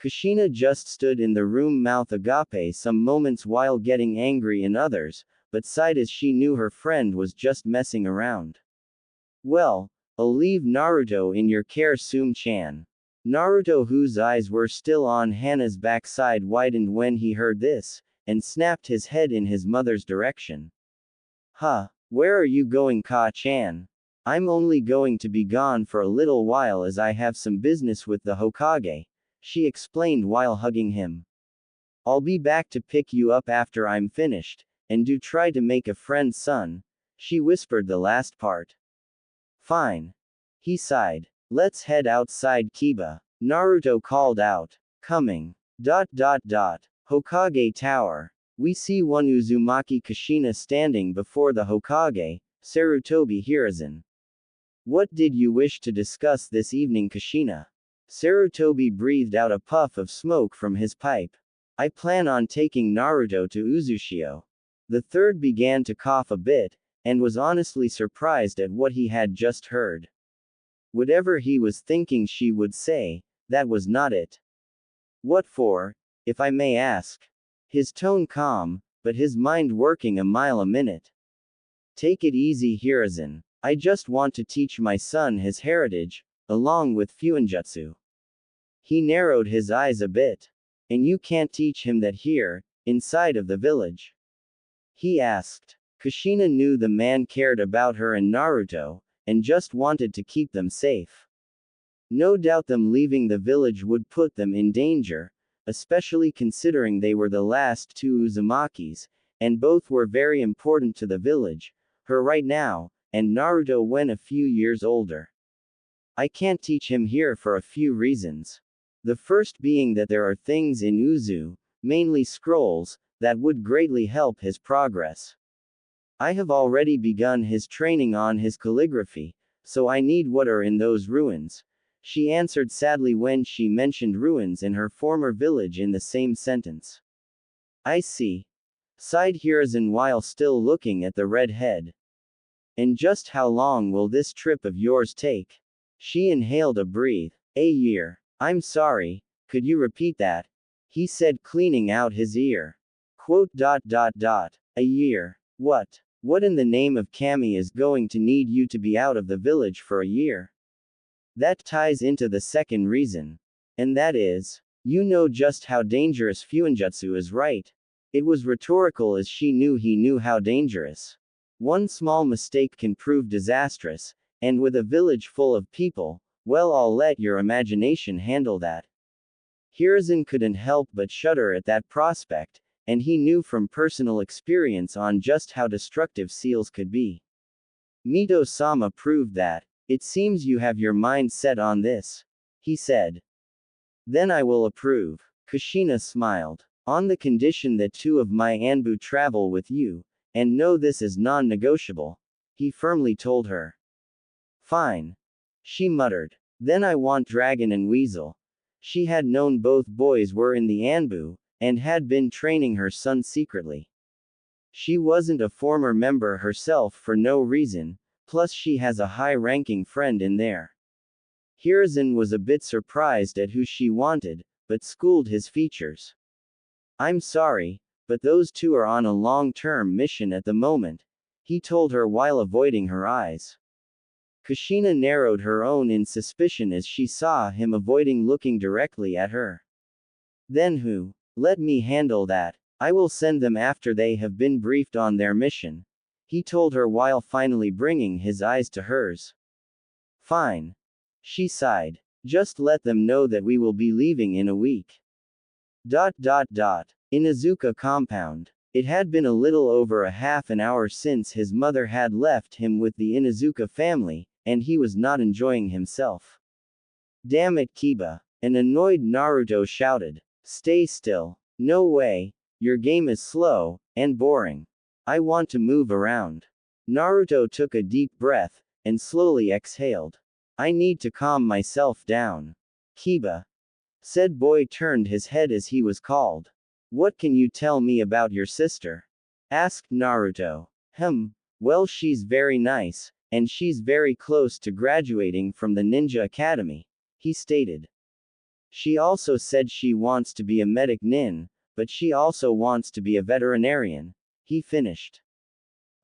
Kushina just stood in the room mouth agape some moments while getting angry in others, but sighed as she knew her friend was just messing around. Well, I'll leave Naruto in your care, Sum-chan. Naruto, whose eyes were still on Hana's backside, widened when he heard this, and snapped his head in his mother's direction. Huh, where are you going, Ka-chan? I'm only going to be gone for a little while as I have some business with the Hokage, she explained while hugging him. I'll be back to pick you up after I'm finished, and do try to make a friend, son. She whispered the last part. Fine. He sighed. Let's head outside, Kiba. Naruto called out. Coming. Hokage Tower. We see one Uzumaki Kushina standing before the Hokage, Sarutobi Hiruzen. What did you wish to discuss this evening, Kushina? Sarutobi breathed out a puff of smoke from his pipe. I plan on taking Naruto to Uzushio. The third began to cough a bit, and was honestly surprised at what he had just heard. Whatever he was thinking she would say, that was not it. What for, if I may ask? His tone calm, but his mind working a mile a minute. Take it easy, Hiruzen. I just want to teach my son his heritage, along with Fuinjutsu. He narrowed his eyes a bit. And you can't teach him that here, inside of the village? He asked. Kushina knew the man cared about her and Naruto, and just wanted to keep them safe. No doubt them leaving the village would put them in danger, especially considering they were the last two Uzumakis, and both were very important to the village, her right now, and Naruto when a few years older. I can't teach him here for a few reasons. The first being that there are things in Uzu, mainly scrolls, that would greatly help his progress. I have already begun his training on his calligraphy, so I need what are in those ruins, she answered sadly when she mentioned ruins in her former village in the same sentence. I see. Sighed Hiruzen while still looking at the red head. And just how long will this trip of yours take? She inhaled a breath. A year. I'm sorry, could you repeat that? He said, cleaning out his ear. A year. What? What in the name of Kami is going to need you to be out of the village for a year? That ties into the second reason. And that is, you know just how dangerous Fuinjutsu is, right? It was rhetorical as she knew he knew how dangerous. One small mistake can prove disastrous, and with a village full of people, well, I'll let your imagination handle that. Hiruzen couldn't help but shudder at that prospect, and he knew from personal experience on just how destructive seals could be. Mito-sama proved that. It seems you have your mind set on this, he said. Then I will approve. Kushina smiled. On the condition that 2 of my Anbu travel with you, and know this is non-negotiable, he firmly told her. Fine. She muttered. Then I want Dragon and Weasel. She had known both boys were in the Anbu, and had been training her son secretly. She wasn't a former member herself for no reason, plus she has a high-ranking friend in there. Hiruzen was a bit surprised at who she wanted, but schooled his features. I'm sorry, but those 2 are on a long-term mission at the moment, he told her while avoiding her eyes. Kushina narrowed her own in suspicion as she saw him avoiding looking directly at her. Then who? Let me handle that. I will send them after they have been briefed on their mission, he told her while finally bringing his eyes to hers. Fine. She sighed. Just let them know that we will be leaving in a week. Inuzuka compound. It had been a little over a half an hour since his mother had left him with the Inuzuka family, and he was not enjoying himself. Damn it, Kiba. An annoyed Naruto shouted. Stay still. No way. Your game is slow and boring. I want to move around. Naruto took a deep breath and slowly exhaled. I need to calm myself down. Kiba. Said boy turned his head as he was called. What can you tell me about your sister? Asked Naruto. Well, she's very nice, and she's very close to graduating from the Ninja Academy, he stated. She also said she wants to be a medic nin, but she also wants to be a veterinarian, he finished.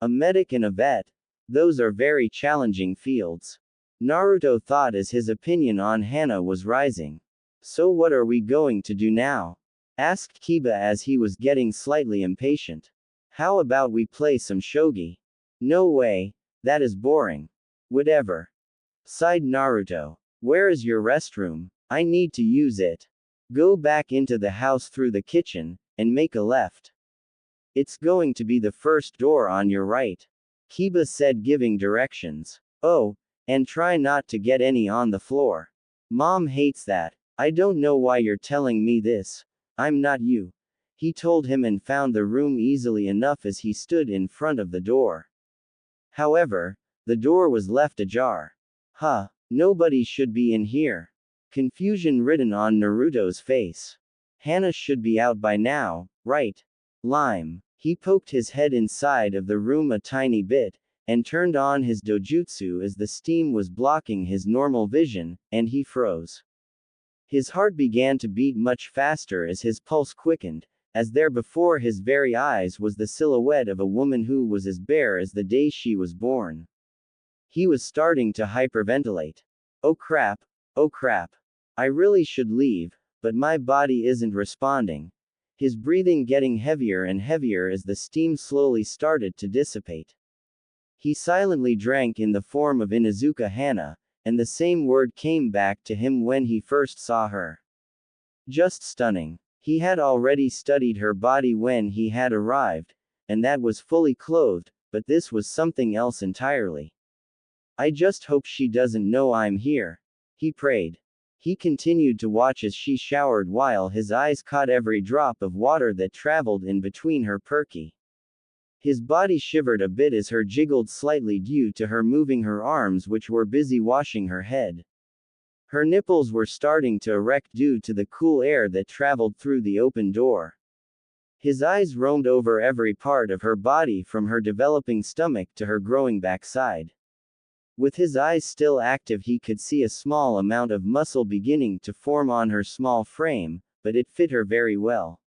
A medic and a vet? Those are very challenging fields. Naruto thought as his opinion on Hana was rising. So what are we going to do now? Asked Kiba as he was getting slightly impatient. How about we play some shogi? No way, that is boring. Whatever. Sighed Naruto. Where is your restroom? I need to use it. Go back into the house through the kitchen, and make a left. It's going to be the first door on your right. Kiba said, giving directions. Oh, and try not to get any on the floor. Mom hates that. I don't know why you're telling me this. I'm not you. He told him and found the room easily enough as he stood in front of the door. However, the door was left ajar. Nobody should be in here. Confusion written on Naruto's face. Hana should be out by now, right? Lime. He poked his head inside of the room a tiny bit, and turned on his dojutsu as the steam was blocking his normal vision, and he froze. His heart began to beat much faster as his pulse quickened, as there before his very eyes was the silhouette of a woman who was as bare as the day she was born. He was starting to hyperventilate. Oh crap. I really should leave, but my body isn't responding. His breathing getting heavier and heavier as the steam slowly started to dissipate. He silently drank in the form of Inuzuka Hana, and the same word came back to him when he first saw her. Just stunning. He had already studied her body when he had arrived, and that was fully clothed, but this was something else entirely. I just hope she doesn't know I'm here, he prayed. He continued to watch as she showered while his eyes caught every drop of water that traveled in between her perky. His body shivered a bit as her jiggled slightly due to her moving her arms which were busy washing her head. Her nipples were starting to erect due to the cool air that traveled through the open door. His eyes roamed over every part of her body from her developing stomach to her growing backside. With his eyes still active he could see a small amount of muscle beginning to form on her small frame, but it fit her very well.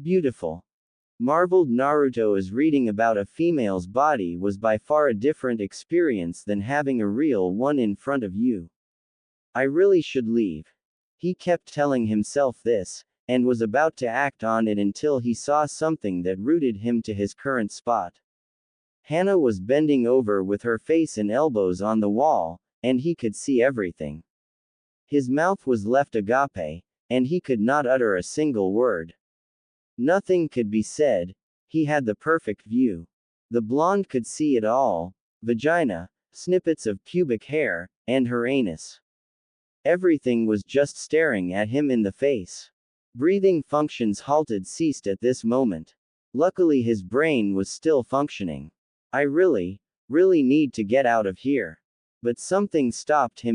Beautiful. Marveled Naruto as reading about a female's body was by far a different experience than having a real one in front of you. I really should leave. He kept telling himself this, and was about to act on it until he saw something that rooted him to his current spot. Hana was bending over with her face and elbows on the wall, and he could see everything. His mouth was left agape, and he could not utter a single word. Nothing could be said. He had the perfect view. The blonde could see it all: vagina, snippets of pubic hair, and her anus. Everything was just staring at him in the face. Breathing functions ceased at this moment. Luckily his brain was still functioning. I really need to get out of here. But something stopped him